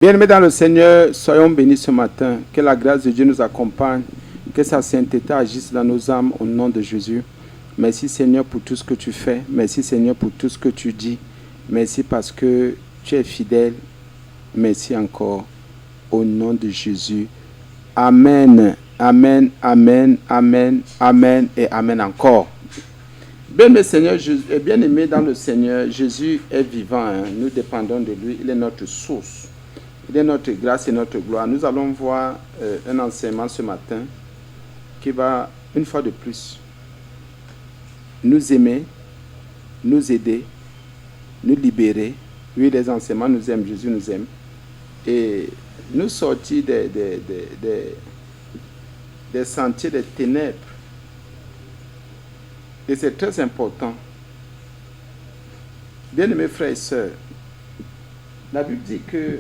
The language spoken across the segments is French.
Bien-aimés dans le Seigneur, soyons bénis ce matin. Que la grâce de Dieu nous accompagne. Que sa sainteté agisse dans nos âmes au nom de Jésus. Merci Seigneur pour tout ce que tu fais. Merci Seigneur pour tout ce que tu dis. Merci parce que tu es fidèle. Merci encore au nom de Jésus. Amen. Amen. Amen. Amen. Amen. Et Amen encore. Bien-aimé Seigneur, bien-aimé dans le Seigneur, Jésus est vivant. Nous dépendons de lui. Il est notre source. Il est notre grâce et notre gloire. Nous allons voir un enseignement ce matin qui va, une fois de plus, nous aimer, nous aider, nous libérer. Oui, les enseignements nous aiment, Jésus nous aime. Et nous sortir des sentiers des ténèbres. Et c'est très important. Bien-aimés frères et sœurs, la Bible dit que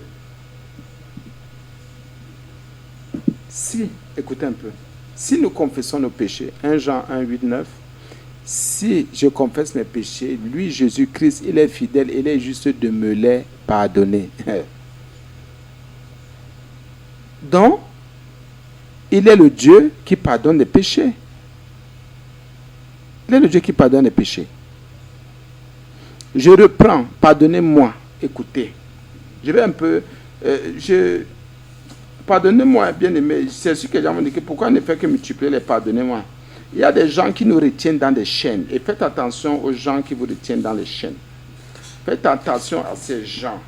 écoutez un peu, si nous confessons nos péchés, 1 Jean 1, 8, 9, si je confesse mes péchés, lui, Jésus-Christ, il est fidèle, il est juste de me les pardonner. Donc, il est le Dieu qui pardonne les péchés. Il est le Dieu qui pardonne les péchés. Je reprends, pardonnez-moi, écoutez. Je vais un peu... Pardonnez-moi, bien-aimé, c'est sûr que les gens vont dire que pourquoi ne fait que multiplier les pardonnez-moi. Il y a des gens qui nous retiennent dans des chaînes. Et faites attention aux gens qui vous retiennent dans les chaînes. Faites attention à ces gens.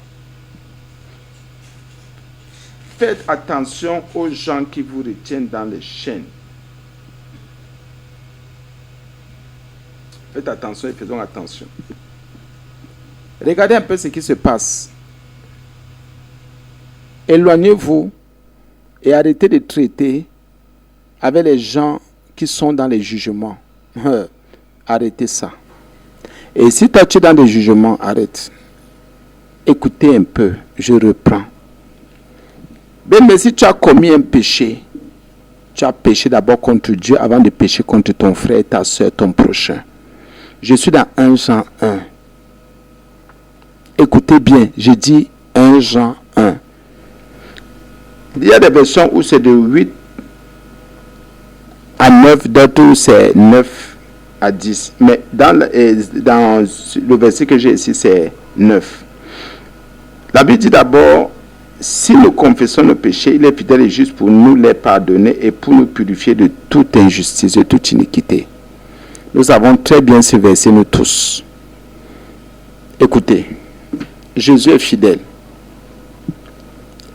Faites attention aux gens qui vous retiennent dans les chaînes. Faites attention et faisons attention. Regardez un peu ce qui se passe. Éloignez-vous et arrêtez de traiter avec les gens qui sont dans les jugements. Arrêtez ça. Et si toi tu es dans des jugements, arrête. Écoutez un peu, je reprends. Ben, mais si tu as commis un péché, tu as péché d'abord contre Dieu avant de pécher contre ton frère, ta soeur, ton prochain. Je suis dans 1 Jean 1. Écoutez bien, je dis 1 Jean 1. Il y a des versions où c'est de 8 à 9, d'autres où c'est 9 à 10. Mais dans le verset que j'ai ici, c'est 9. La Bible dit d'abord, si nous confessons nos péchés, il est fidèle et juste pour nous les pardonner et pour nous purifier de toute injustice, de toute iniquité. Nous avons très bien ce verset, nous tous. Écoutez, Jésus est fidèle.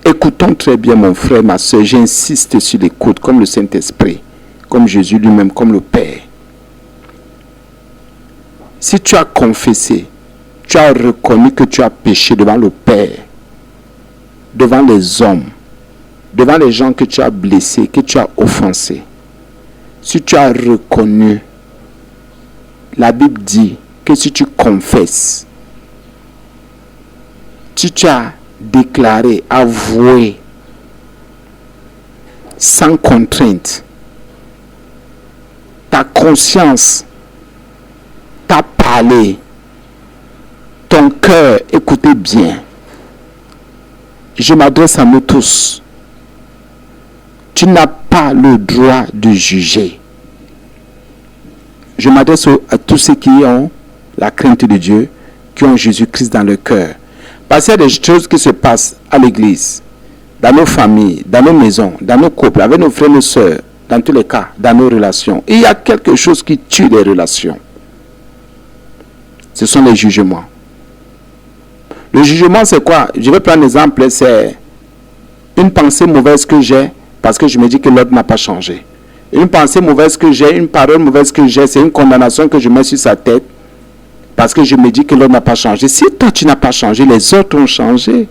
Écoutons très bien mon frère, ma soeur, j'insiste sur l'écoute, comme le Saint-Esprit, comme Jésus lui-même, comme le Père. Si tu as confessé, tu as reconnu que tu as péché devant le Père, devant les hommes, devant les gens que tu as blessés, que tu as offensés. Si tu as reconnu, la Bible dit que si tu confesses, si tu as déclaré, avoué, sans contrainte, ta conscience t'a parlé, ton cœur, écoutez bien, je m'adresse à nous tous, tu n'as pas le droit de juger. Je m'adresse à tous ceux qui ont la crainte de Dieu, qui ont Jésus-Christ dans le cœur. Parce qu'il y a des choses qui se passent à l'église, dans nos familles, dans nos maisons, dans nos couples, avec nos frères et nos sœurs, dans tous les cas, dans nos relations. Et il y a quelque chose qui tue les relations. Ce sont les jugements. Le jugement, c'est quoi? Je vais prendre un exemple, c'est une pensée mauvaise que j'ai parce que je me dis que l'autre n'a pas changé. Une pensée mauvaise que j'ai, une parole mauvaise que j'ai, c'est une condamnation que je mets sur sa tête. Parce que je me dis que l'autre n'a pas changé. Si toi tu n'as pas changé, les autres ont changé.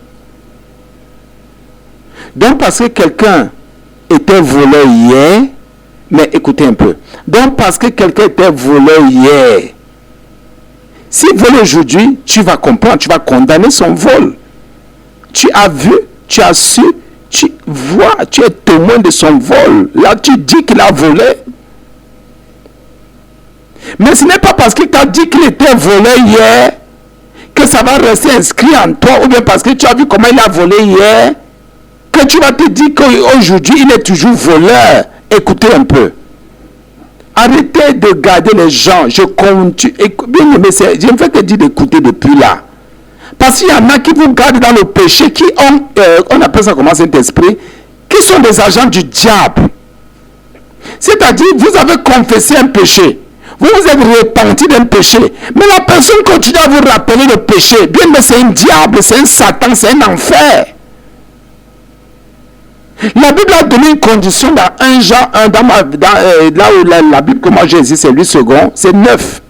Donc parce que quelqu'un était voleur hier, mais écoutez un peu. Donc parce que quelqu'un était voleur hier, s'il vole aujourd'hui, tu vas comprendre, tu vas condamner son vol. Tu as vu, tu as su, tu vois, tu es témoin de son vol. Là tu dis qu'il a volé. Mais ce n'est pas parce qu'il t'a dit qu'il était volé hier que ça va rester inscrit en toi, ou bien parce que tu as vu comment il a volé hier, que tu vas te dire qu'aujourd'hui il est toujours voleur. Écoutez un peu. Arrêtez de garder les gens. Je continue. Bien aimé, je ne fais que dire d'écouter depuis là. Parce qu'il y en a qui vous gardent dans le péché, qui ont, on appelle ça comment, cet esprit, qui sont des agents du diable. C'est-à-dire, vous avez confessé un péché. Vous vous êtes repenti d'un péché. Mais la personne continue à vous rappeler le péché. Bien, mais c'est un diable, c'est un Satan, c'est un enfer. La Bible a donné une condition dans 1 Jean 1, là où la Bible que moi j'ai dit, c'est lui second, c'est 9.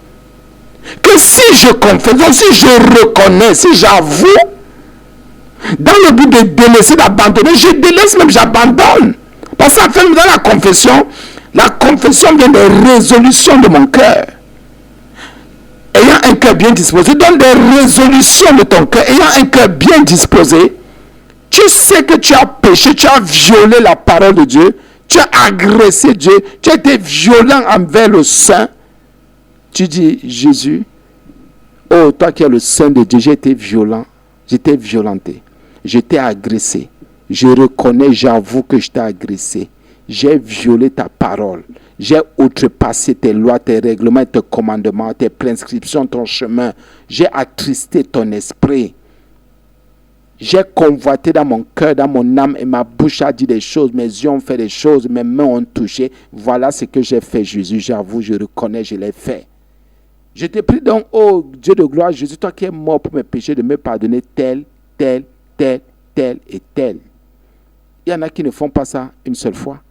Que si je confesse, donc si je reconnais, si j'avoue, dans le but de délaisser, d'abandonner, je délaisse même, j'abandonne. Parce qu'en fait, dans la confession vient des résolutions de mon cœur. Ayant un cœur bien disposé, donne des résolutions de ton cœur. Ayant un cœur bien disposé, tu sais que tu as péché, tu as violé la parole de Dieu, tu as agressé Dieu, tu as été violent envers le Saint. Tu dis, Jésus, oh, toi qui es le Saint de Dieu, j'ai été violent, j'ai été violenté, j'ai été agressé. Je reconnais, j'avoue que je t'ai agressé. J'ai violé ta parole. J'ai outrepassé tes lois, tes règlements, tes commandements, tes prescriptions, ton chemin. J'ai attristé ton esprit. J'ai convoité dans mon cœur, dans mon âme, et ma bouche a dit des choses, mes yeux ont fait des choses, mes mains ont touché. Voilà ce que j'ai fait, Jésus. J'avoue, je reconnais, je l'ai fait. Je te prie donc, oh Dieu de gloire, Jésus, toi qui es mort pour mes péchés, de me pardonner tel, tel, tel, tel et tel. Il y en a qui ne font pas ça une seule fois.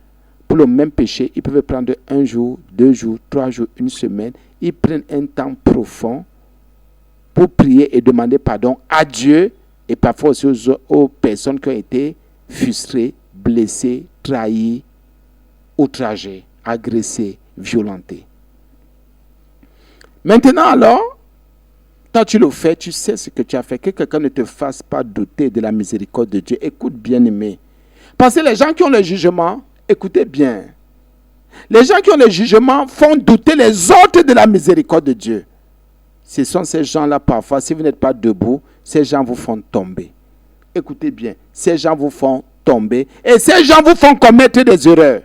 Pour le même péché, ils peuvent prendre 1 jour, 2 jours, 3 jours, 1 semaine. Ils prennent un temps profond pour prier et demander pardon à Dieu et parfois aussi aux personnes qui ont été frustrées, blessées, trahies, outragées, agressées, violentées. Maintenant alors, quand tu le fais, tu sais ce que tu as fait. Que quelqu'un ne te fasse pas douter de la miséricorde de Dieu. Écoute bien aimé. Parce que les gens qui ont le jugement, écoutez bien. Les gens qui ont le jugement font douter les autres de la miséricorde de Dieu. Ce sont ces gens-là parfois, si vous n'êtes pas debout, ces gens vous font tomber. Écoutez bien, ces gens vous font tomber et ces gens vous font commettre des erreurs.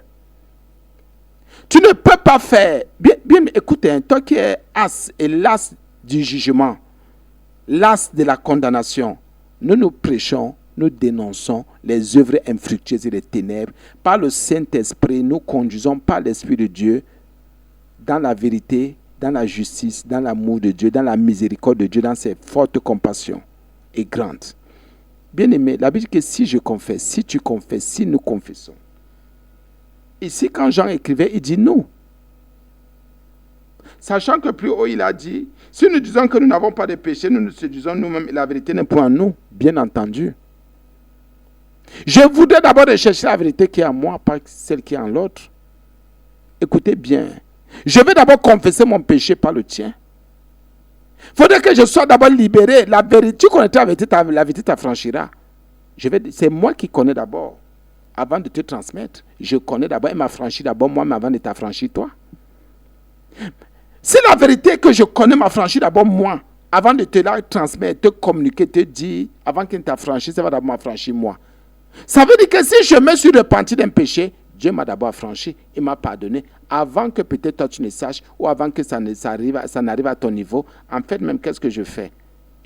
Tu ne peux pas faire. Bien, écoutez, toi qui es as et l'as du jugement, l'as de la condamnation, nous prêchons, nous dénonçons les œuvres infructueuses et les ténèbres. Par le Saint-Esprit, nous conduisons par l'Esprit de Dieu dans la vérité, dans la justice, dans l'amour de Dieu, dans la miséricorde de Dieu, dans ses fortes compassions et grandes. Bien-aimé, la Bible dit que si je confesse, si tu confesses, si nous confessons. Ici, quand Jean écrivait, il dit nous. Sachant que plus haut, il a dit, si nous disons que nous n'avons pas de péché, nous nous séduisons nous-mêmes et la vérité n'est point en nous. Bien entendu. Je voudrais d'abord rechercher la vérité qui est en moi, pas celle qui est en l'autre. Écoutez bien. Je vais d'abord confesser mon péché par le tien. Il faudrait que je sois d'abord libéré. La vérité, tu connaîtras la vérité t'affranchira. C'est moi qui connais d'abord. Avant de te transmettre, je connais d'abord et m'affranchis d'abord moi-même avant de t'affranchir toi. C'est la vérité que je connais m'affranchir d'abord moi, avant de te la transmettre, te communiquer, te dire, avant qu'il ne t'affranchisse, ça va d'abord m'affranchir moi. Ça veut dire que si je me suis repenti d'un péché, Dieu m'a d'abord affranchi, il m'a pardonné, avant que peut-être toi tu ne saches, ou avant que ça n'arrive à ton niveau. En fait, même qu'est-ce que je fais?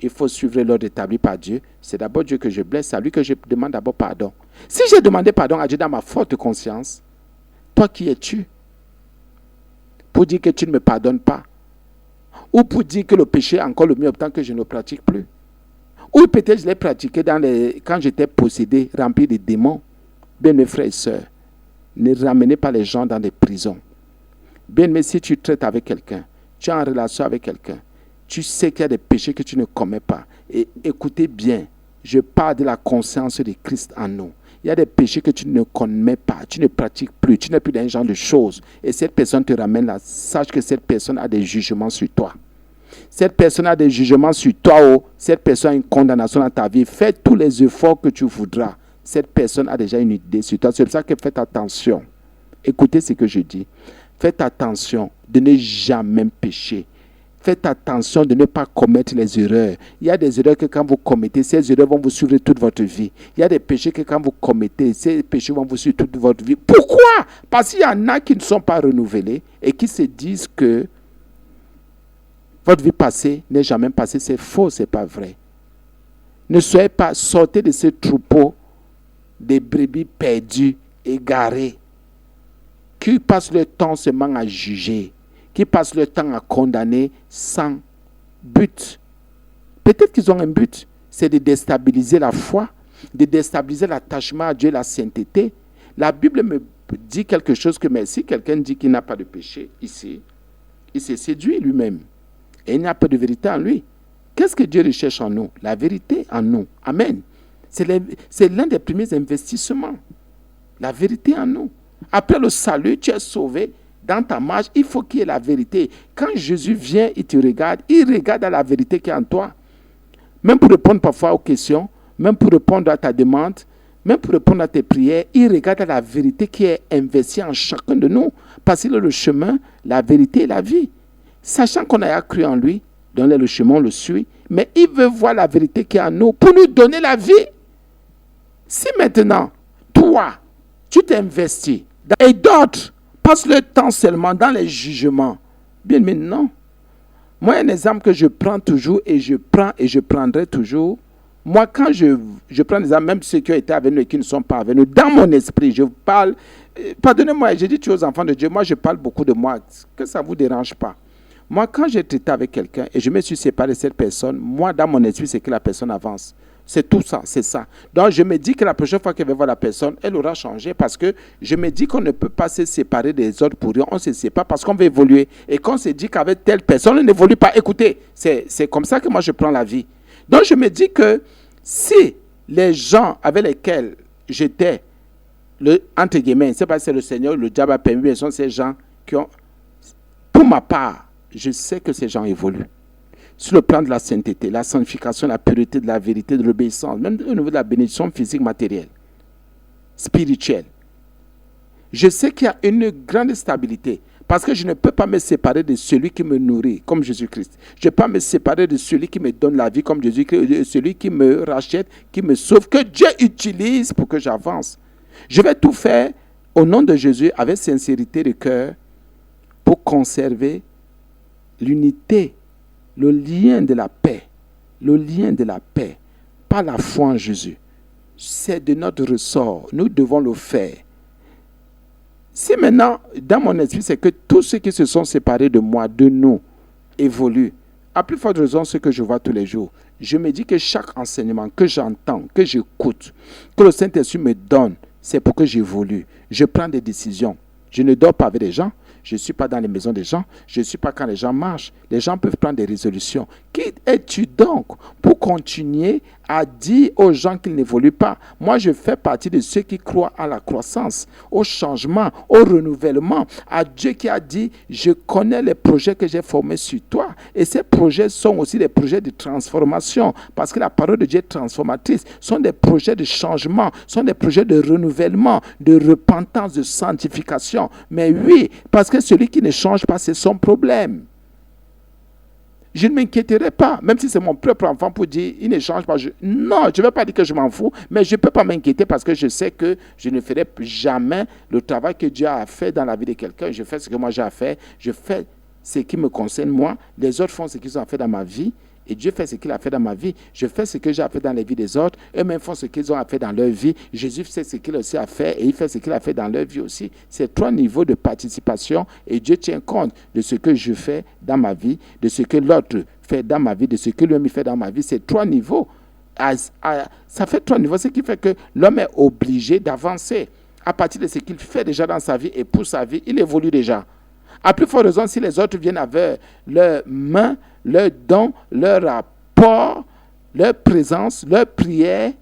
Il faut suivre l'ordre établi par Dieu. C'est d'abord Dieu que je blesse, c'est à lui que je demande d'abord pardon. Si j'ai demandé pardon à Dieu dans ma forte conscience, toi qui es-tu? Pour dire que tu ne me pardonnes pas? Ou pour dire que le péché est encore le mieux tant que je ne le pratique plus? Ou peut-être je l'ai pratiqué quand j'étais possédé, rempli de démons. Bien mes frères et sœurs, ne ramenez pas les gens dans des prisons. Bien mais si tu traites avec quelqu'un, tu es en relation avec quelqu'un, tu sais qu'il y a des péchés que tu ne commets pas. Et écoutez bien, je parle de la conscience de Christ en nous. Il y a des péchés que tu ne commets pas, tu ne pratiques plus, tu n'es plus dans un genre de choses. Et cette personne te ramène là, sache que cette personne a des jugements sur toi. Cette personne a des jugements sur toi, oh. Cette personne a une condamnation dans ta vie. Fais tous les efforts que tu voudras. Cette personne a déjà une idée sur toi. C'est pour ça que faites attention. Écoutez ce que je dis. Faites attention de ne jamais pécher. faites attention de ne pas commettre les erreurs. Il y a des erreurs que quand vous commettez, ces erreurs vont vous suivre toute votre vie. Il y a des péchés que quand vous commettez, ces péchés vont vous suivre toute votre vie. Pourquoi? Parce qu'il y en a qui ne sont pas renouvelés et qui se disent que votre vie passée n'est jamais passée. C'est faux, c'est pas vrai. Ne soyez pas, sortez de ce troupeau des brebis perdues, égarées, qui passent le temps seulement à juger, qui passent le temps à condamner sans but. Peut-être qu'ils ont un but, c'est de déstabiliser la foi, de déstabiliser l'attachement à Dieu et la sainteté. La Bible me dit quelque chose que, mais si quelqu'un dit qu'il n'a pas de péché ici, il s'est séduit lui-même. Et il n'y a pas de vérité en lui. Qu'est-ce que Dieu recherche en nous? La vérité en nous. Amen. C'est l'un des premiers investissements. La vérité en nous. Après le salut, tu es sauvé. Dans ta marche, il faut qu'il y ait la vérité. Quand Jésus vient, il te regarde. Il regarde à la vérité qui est en toi. Même pour répondre parfois aux questions, même pour répondre à ta demande, même pour répondre à tes prières, il regarde à la vérité qui est investie en chacun de nous. Parce qu'il est le chemin, la vérité et la vie. Sachant qu'on a cru en lui, donner le chemin, on le suit, mais il veut voir la vérité qui est en nous pour nous donner la vie. Si maintenant, toi, tu t'investis et d'autres passent le temps seulement dans les jugements, bien maintenant, moi, un exemple que je prends toujours et je prendrai toujours, moi, quand je prends des exemples, même ceux qui ont été avec nous et qui ne sont pas avec nous, dans mon esprit, je parle, pardonnez-moi, j'ai dit aux enfants de Dieu, moi, je parle beaucoup de moi, que ça ne vous dérange pas. Moi, quand j'ai traité avec quelqu'un et je me suis séparé de cette personne, moi, dans mon esprit, c'est que la personne avance. C'est tout ça, c'est ça. Donc, je me dis que la prochaine fois qu'elle va voir la personne, elle aura changé parce que je me dis qu'on ne peut pas se séparer des autres pour rien. On se sépare parce qu'on veut évoluer. Et qu'on se dit qu'avec telle personne, on n'évolue pas. Écoutez, c'est comme ça que moi, je prends la vie. Donc, je me dis que si les gens avec lesquels j'étais, entre guillemets, c'est pas si c'est le Seigneur, le diable a permis, mais ce sont ces gens qui ont, pour ma part, je sais que ces gens évoluent. Sur le plan de la sainteté, la sanctification, la pureté, de la vérité, de l'obéissance, même au niveau de la bénédiction physique, matérielle, spirituelle. Je sais qu'il y a une grande stabilité parce que je ne peux pas me séparer de celui qui me nourrit, comme Jésus-Christ. Je ne peux pas me séparer de celui qui me donne la vie, comme Jésus-Christ, de celui qui me rachète, qui me sauve, que Dieu utilise pour que j'avance. Je vais tout faire au nom de Jésus avec sincérité de cœur pour conserver l'unité, le lien de la paix, par la foi en Jésus. C'est de notre ressort. Nous devons le faire. Si maintenant, dans mon esprit, c'est que tous ceux qui se sont séparés de moi, de nous, évoluent, à plus forte raison, ce que je vois tous les jours, je me dis que chaque enseignement que j'entends, que j'écoute, que le Saint-Esprit me donne, c'est pour que j'évolue. Je prends des décisions. Je ne dors pas avec les gens. Je ne suis pas dans les maisons des gens. Je ne suis pas quand les gens marchent. Les gens peuvent prendre des résolutions. Qui es-tu donc pour continuer à dire aux gens qu'ils n'évoluent pas? Moi, je fais partie de ceux qui croient à la croissance, au changement, au renouvellement, à Dieu qui a dit, je connais les projets que j'ai formés sur toi. Et ces projets sont aussi des projets de transformation, parce que la parole de Dieu est transformatrice. Sont des projets de changement, sont des projets de renouvellement, de repentance, de sanctification. Mais oui, parce que celui qui ne change pas, c'est son problème. Je ne m'inquiéterai pas, même si c'est mon propre enfant pour dire, il ne change pas. Non, je ne vais pas dire que je m'en fous, mais je ne peux pas m'inquiéter parce que je sais que je ne ferai jamais le travail que Dieu a fait dans la vie de quelqu'un. Je fais ce que moi j'ai à faire, je fais ce qui me concerne moi, les autres font ce qu'ils ont fait dans ma vie, et Dieu fait ce qu'il a fait dans ma vie. Je fais ce que j'ai fait dans les vies des autres. Eux-mêmes font ce qu'ils ont fait dans leur vie. Jésus fait ce qu'il aussi a fait et il fait ce qu'il a fait dans leur vie aussi. C'est 3 niveaux de participation et Dieu tient compte de ce que je fais dans ma vie, de ce que l'autre fait dans ma vie, de ce que lui-même fait dans ma vie. C'est 3 niveaux. Ça fait 3 niveaux, ce qui fait que l'homme est obligé d'avancer. À partir de ce qu'il fait déjà dans sa vie et pour sa vie, il évolue déjà. À plus forte raison, si les autres viennent avec leurs mains, leurs dons, leur rapport, leur présence, leur prière,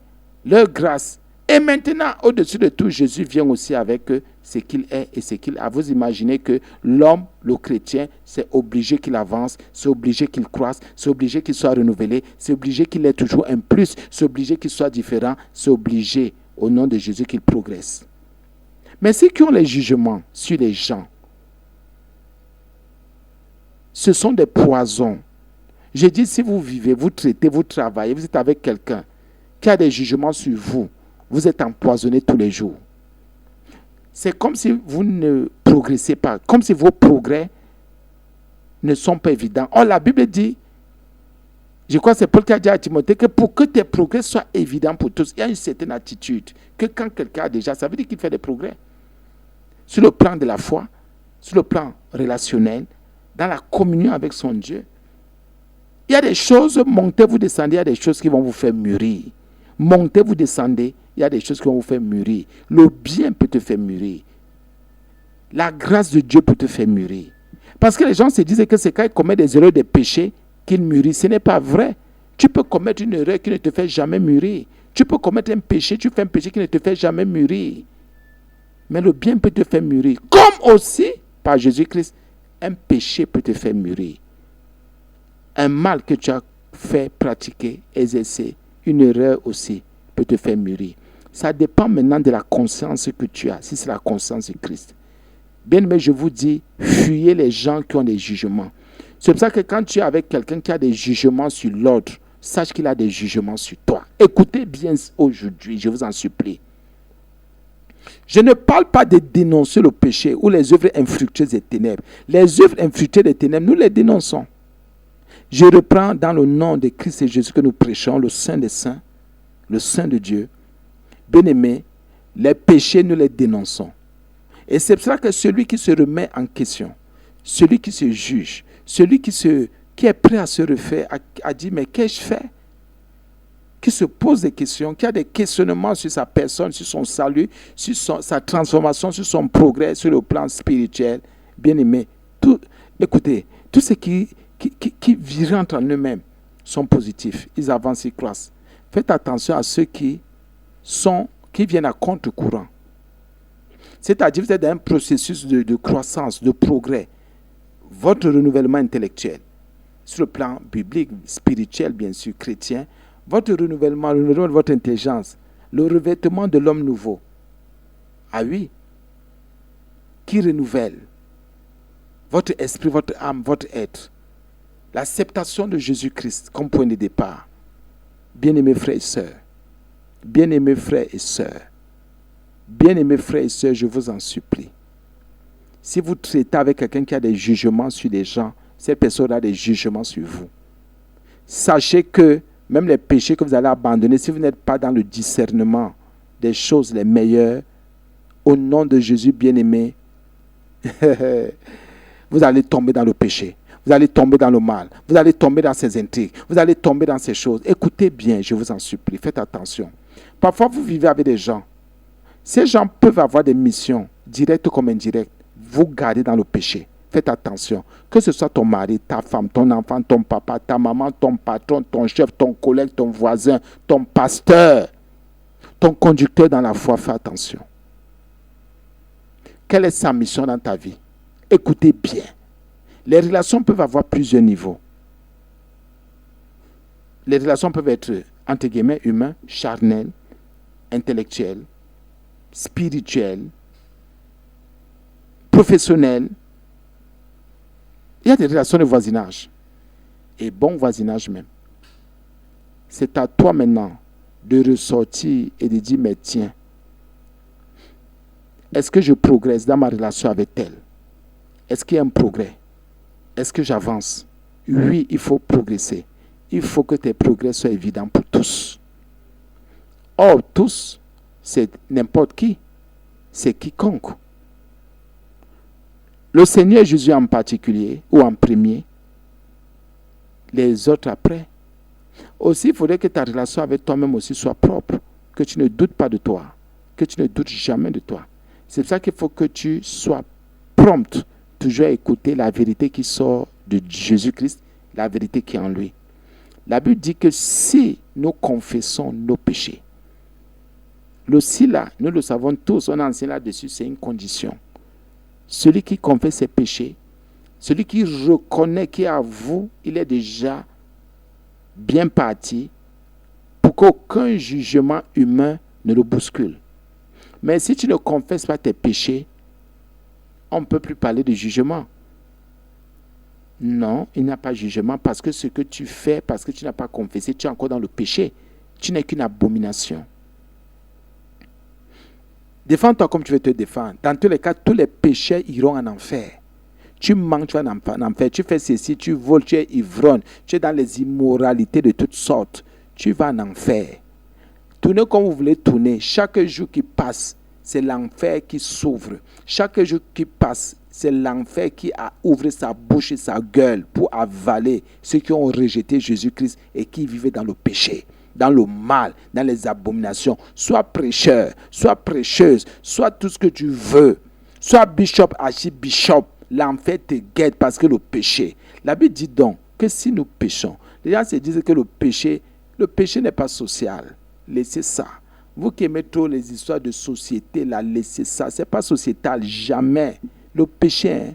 leur grâce. Et maintenant, au-dessus de tout, Jésus vient aussi avec ce qu'il est et ce qu'il a. Vous imaginez que l'homme, le chrétien, c'est obligé qu'il avance, c'est obligé qu'il croisse, c'est obligé qu'il soit renouvelé, c'est obligé qu'il ait toujours un plus, c'est obligé qu'il soit différent, c'est obligé, au nom de Jésus, qu'il progresse. Mais ceux qui ont les jugements sur les gens, Ce sont des poisons. Je dis, si vous vivez, vous traitez, vous travaillez, vous êtes avec quelqu'un qui a des jugements sur vous, vous êtes empoisonné tous les jours. C'est comme si vous ne progressez pas, comme si vos progrès ne sont pas évidents. Or, la Bible dit, je crois que c'est Paul qui a dit à Timothée que pour que tes progrès soient évidents pour tous, il y a une certaine attitude que quand quelqu'un a déjà, ça veut dire qu'il fait des progrès. Sur le plan de la foi, sur le plan relationnel, dans la communion avec son Dieu. Il y a des choses, montez, vous descendez, il y a des choses qui vont vous faire mûrir. Montez, vous descendez, il y a des choses qui vont vous faire mûrir. Le bien peut te faire mûrir. La grâce de Dieu peut te faire mûrir. Parce que les gens se disent que c'est quand ils commettent des erreurs, des péchés, qu'ils mûrissent. Ce n'est pas vrai. Tu peux commettre une erreur qui ne te fait jamais mûrir. Tu peux commettre un péché, tu fais un péché qui ne te fait jamais mûrir. Mais le bien peut te faire mûrir. Comme aussi, par Jésus-Christ, un péché peut te faire mûrir. Un mal que tu as fait, pratiquer, exercer, une erreur aussi peut te faire mûrir. Ça dépend maintenant de la conscience que tu as, si c'est la conscience de Christ. Bien aimé, je vous dis, fuyez les gens qui ont des jugements. C'est pour ça que quand tu es avec quelqu'un qui a des jugements sur l'autre, sache qu'il a des jugements sur toi. Écoutez bien aujourd'hui, je vous en supplie. Je ne parle pas de dénoncer le péché ou les œuvres infructueuses des ténèbres. Les œuvres infructueuses des ténèbres, nous les dénonçons. Je reprends dans le nom de Christ et Jésus que nous prêchons, le Saint des Saints, le Saint de Dieu. Bien-aimés, les péchés, nous les dénonçons. Et c'est pour ça que celui qui se remet en question, celui qui se juge, celui qui est prêt à se refaire, a dit, mais qu'ai-je fait? Qui se pose des questions, qui a des questionnements sur sa personne, sur son salut, sur sa transformation, sur son progrès, sur le plan spirituel. Bien-aimé, écoutez, tous ceux qui rentrent en eux-mêmes sont positifs. Ils avancent, ils croissent. Faites attention à ceux qui viennent à contre-courant. C'est-à-dire que vous êtes dans un processus de croissance, de progrès. Votre renouvellement intellectuel, sur le plan biblique, spirituel, bien sûr, chrétien, votre renouvellement, le renouvellement de votre intelligence, le revêtement de l'homme nouveau. Ah oui, qui renouvelle votre esprit, votre âme, votre être. L'acceptation de Jésus-Christ comme point de départ. Bien-aimés frères et sœurs, bien-aimés frères et sœurs, bien-aimés frères et sœurs, je vous en supplie. Si vous traitez avec quelqu'un qui a des jugements sur les gens, cette personne a des jugements sur vous. Sachez que même les péchés que vous allez abandonner, si vous n'êtes pas dans le discernement des choses les meilleures, au nom de Jésus bien-aimé, vous allez tomber dans le péché. Vous allez tomber dans le mal. Vous allez tomber dans ces intrigues. Vous allez tomber dans ces choses. Écoutez bien, je vous en supplie. Faites attention. Parfois, vous vivez avec des gens. Ces gens peuvent avoir des missions, directes comme indirectes. Vous gardez dans le péché. Faites attention. Que ce soit ton mari, ta femme, ton enfant, ton papa, ta maman, ton patron, ton chef, ton collègue, ton voisin, ton pasteur, ton conducteur dans la foi, fais attention. Quelle est sa mission dans ta vie? Écoutez bien. Les relations peuvent avoir plusieurs niveaux. Les relations peuvent être, entre guillemets, humaines, charnelles, intellectuelles, spirituelles, professionnelles. Il y a des relations de voisinage. Et bon voisinage même. C'est à toi maintenant de ressortir et de dire, mais tiens, est-ce que je progresse dans ma relation avec elle? Est-ce qu'il y a un progrès? Est-ce que j'avance? Oui, il faut progresser. Il faut que tes progrès soient évidents pour tous. Or, tous, c'est n'importe qui. C'est quiconque. Le Seigneur Jésus en particulier, ou en premier, les autres après. Aussi, il faudrait que ta relation avec toi-même aussi soit propre. Que tu ne doutes pas de toi. Que tu ne doutes jamais de toi. C'est pour ça qu'il faut que tu sois prompte toujours à écouter la vérité qui sort de Jésus-Christ, la vérité qui est en lui. La Bible dit que si nous confessons nos péchés, le si là, nous le savons tous, on a enseigné là-dessus, c'est une condition. Celui qui confesse ses péchés, celui qui reconnaît qu'il avoue, il est déjà bien parti pour qu'aucun jugement humain ne le bouscule. Mais si tu ne confesses pas tes péchés, on ne peut plus parler de jugement. Non, il n'y a pas de jugement parce que ce que tu fais, parce que tu n'as pas confessé, tu es encore dans le péché. Tu n'es qu'une abomination. Défends-toi comme tu veux te défendre. Dans tous les cas, tous les péchés iront en enfer. Tu manques, tu vas en enfer. Tu fais ceci, tu voles, tu es ivrogne. Tu es dans les immoralités de toutes sortes. Tu vas en enfer. Tournez comme vous voulez tourner. Chaque jour qui passe, c'est l'enfer qui s'ouvre. Chaque jour qui passe, c'est l'enfer qui a ouvert sa bouche et sa gueule pour avaler ceux qui ont rejeté Jésus-Christ et qui vivaient dans le péché, dans le mal, dans les abominations. Sois prêcheur, sois prêcheuse, sois tout ce que tu veux. Sois bishop, archibishop. L'enfer te guette parce que le péché. La Bible dit donc que si nous péchons, les gens se disent que le péché n'est pas social. Laissez ça. Vous qui aimez trop les histoires de société, là, laissez ça. Ce n'est pas sociétal, jamais. Le péché,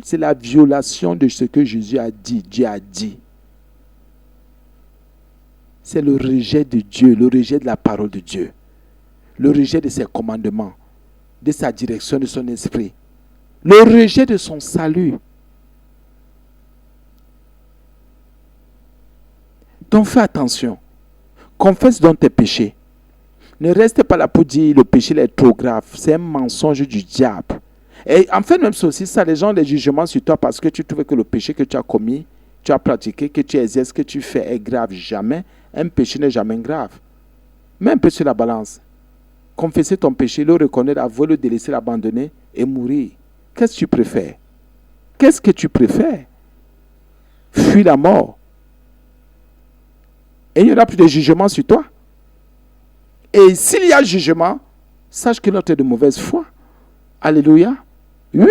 c'est la violation de ce que Jésus a dit, Dieu a dit. C'est le rejet de Dieu, le rejet de la parole de Dieu. Le rejet de ses commandements, de sa direction, de son esprit. Le rejet de son salut. Donc fais attention. Confesse donc tes péchés. Ne reste pas là pour dire le péché est trop grave. C'est un mensonge du diable. Et en fait, même aussi ça, les gens les jugements sur toi parce que tu trouves que le péché que tu as commis, tu as pratiqué, que tu exerces, que tu fais est grave. Jamais. Un péché n'est jamais grave. Mets un peu sur la balance. Confesser ton péché, le reconnaître, avouer, le délaisser, l'abandonner et mourir. Qu'est-ce que tu préfères? Qu'est-ce que tu préfères? Fuis la mort. Et il n'y aura plus de jugement sur toi. Et s'il y a jugement, sache que l'autre est de mauvaise foi. Alléluia. Oui.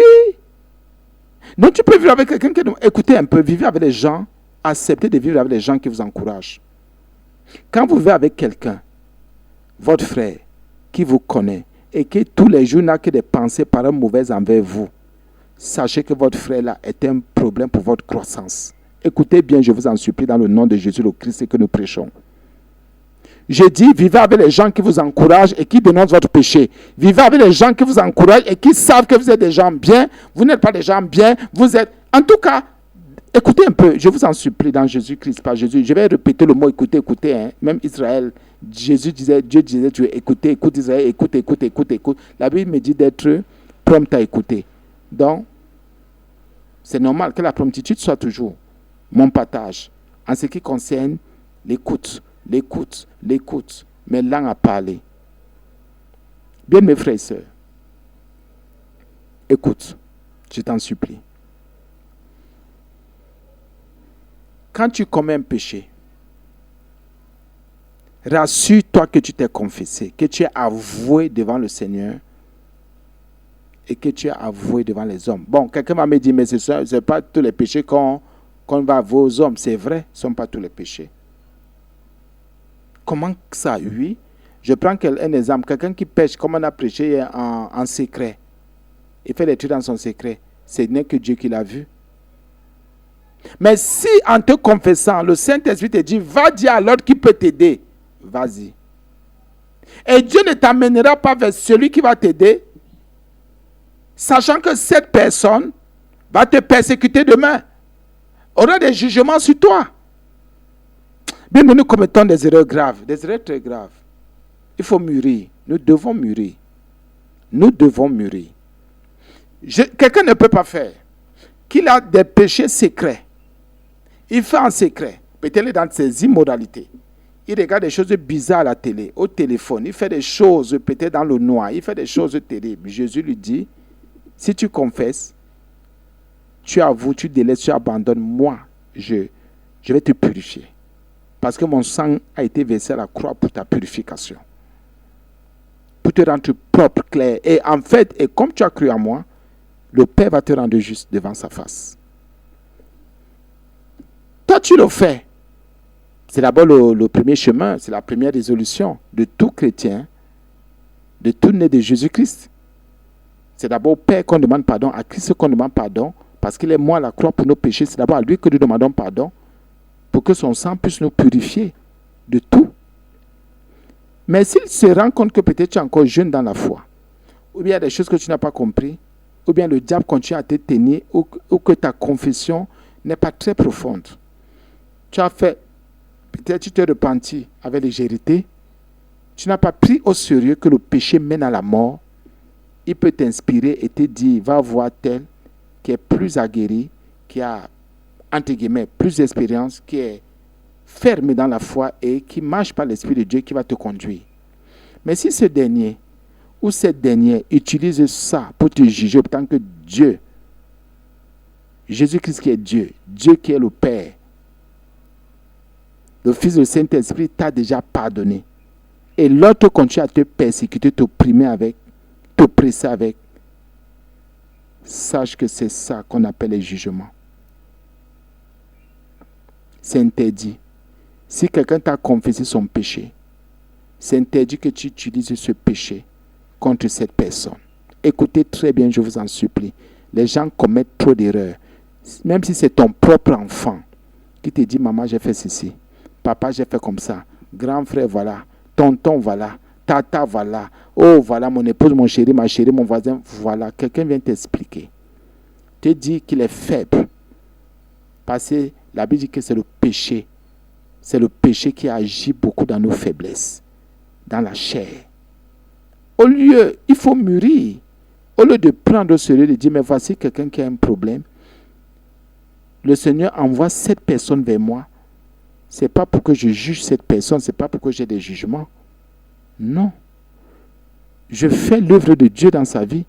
Donc tu peux vivre avec quelqu'un qui... Écoutez un peu, vivez avec les gens. Acceptez de vivre avec les gens qui vous encouragent. Quand vous vivez avec quelqu'un, votre frère, qui vous connaît, et qui tous les jours n'a que des pensées par mauvaises envers vous, sachez que votre frère là est un problème pour votre croissance. Écoutez bien, je vous en supplie, dans le nom de Jésus le Christ et que nous prêchons. Je dis, vivez avec les gens qui vous encouragent et qui dénoncent votre péché. Vivez avec les gens qui vous encouragent et qui savent que vous êtes des gens bien. Vous n'êtes pas des gens bien. Vous êtes... En tout cas, écoutez un peu. Je vous en supplie dans Jésus-Christ, pas Jésus. Je vais répéter le mot écoutez, écoutez. Hein. Même Israël, Dieu disait, tu veux écouter, écoute Israël, écoute. La Bible me dit d'être prompt à écouter. Donc, c'est normal que la promptitude soit toujours mon partage en ce qui concerne l'écoute, mes langues à parler. Bien mes frères et sœurs, écoute, je t'en supplie. Quand tu commets un péché, rassure-toi que tu t'es confessé, que tu es avoué devant le Seigneur et que tu es avoué devant les hommes. Bon, quelqu'un m'a dit, mais ce n'est pas tous les péchés qu'on va avouer aux hommes. C'est vrai, ce ne sont pas tous les péchés. Comment ça? Oui. Je prends un exemple. Quelqu'un qui pêche, comme on a prêché en secret. Il fait des trucs dans son secret. Ce n'est que Dieu qui l'a vu. Mais si en te confessant, le Saint-Esprit te dit, va dire à l'autre qui peut t'aider, vas-y. Et Dieu ne t'amènera pas vers celui qui va t'aider, sachant que cette personne va te persécuter demain. Aura des jugements sur toi. Bien, nous commettons des erreurs graves, des erreurs très graves. Il faut mûrir. Nous devons mûrir. Nous devons mûrir. Quelqu'un ne peut pas faire. Qu'il a des péchés secrets. Il fait en secret. Peut-être dans ses immoralités. Il regarde des choses bizarres à la télé, au téléphone. Il fait des choses peut-être dans le noir. Il fait des choses terribles. Jésus lui dit, si tu confesses, tu avoues, tu délaisses, tu abandonnes, moi, je vais te purifier. Parce que mon sang a été versé à la croix pour ta purification. Pour te rendre propre, clair. Et en fait, et comme tu as cru en moi, le Père va te rendre juste devant sa face. Toi, tu le fais. C'est d'abord le premier chemin, c'est la première résolution de tout chrétien, de tout né de Jésus-Christ. C'est d'abord au Père qu'on demande pardon, à Christ qu'on demande pardon, parce qu'il est mort à la croix pour nos péchés. C'est d'abord à lui que nous demandons pardon, pour que son sang puisse nous purifier de tout. Mais s'il se rend compte que peut-être tu es encore jeune dans la foi, ou bien il y a des choses que tu n'as pas compris, ou bien le diable continue à te tenir, ou que ta confession n'est pas très profonde. Tu as fait, peut-être tu t'es repenti avec légèreté. Tu n'as pas pris au sérieux que le péché mène à la mort. Il peut t'inspirer et te dire, va voir tel qui est plus aguerri, qui a, entre guillemets, plus d'expérience, qui est ferme dans la foi et qui marche par l'Esprit de Dieu qui va te conduire. Mais si ce dernier ou cette dernière utilise ça pour te juger autant que Dieu, Jésus-Christ qui est Dieu, Dieu qui est le Père, le Fils du Saint-Esprit t'a déjà pardonné. Et l'autre continue à te persécuter, t'opprimer avec, t'oppresser avec. Sache que c'est ça qu'on appelle les jugements. C'est interdit. Si quelqu'un t'a confessé son péché, c'est interdit que tu utilises ce péché contre cette personne. Écoutez très bien, je vous en supplie. Les gens commettent trop d'erreurs. Même si c'est ton propre enfant qui te dit, maman, j'ai fait ceci. Papa, j'ai fait comme ça. Grand frère, voilà. Tonton, voilà. Tata, voilà. Oh, voilà, mon épouse, mon chéri, ma chérie, mon voisin, voilà. Quelqu'un vient t'expliquer. Te dit qu'il est faible. Parce que la Bible dit que c'est le péché. C'est le péché qui agit beaucoup dans nos faiblesses, dans la chair. Au lieu, il faut mûrir. Au lieu de prendre au sérieux, de dire, mais voici quelqu'un qui a un problème. Le Seigneur envoie cette personne vers moi. Ce n'est pas pour que je juge cette personne, ce n'est pas pour que j'ai des jugements. Non. Je fais l'œuvre de Dieu dans sa vie.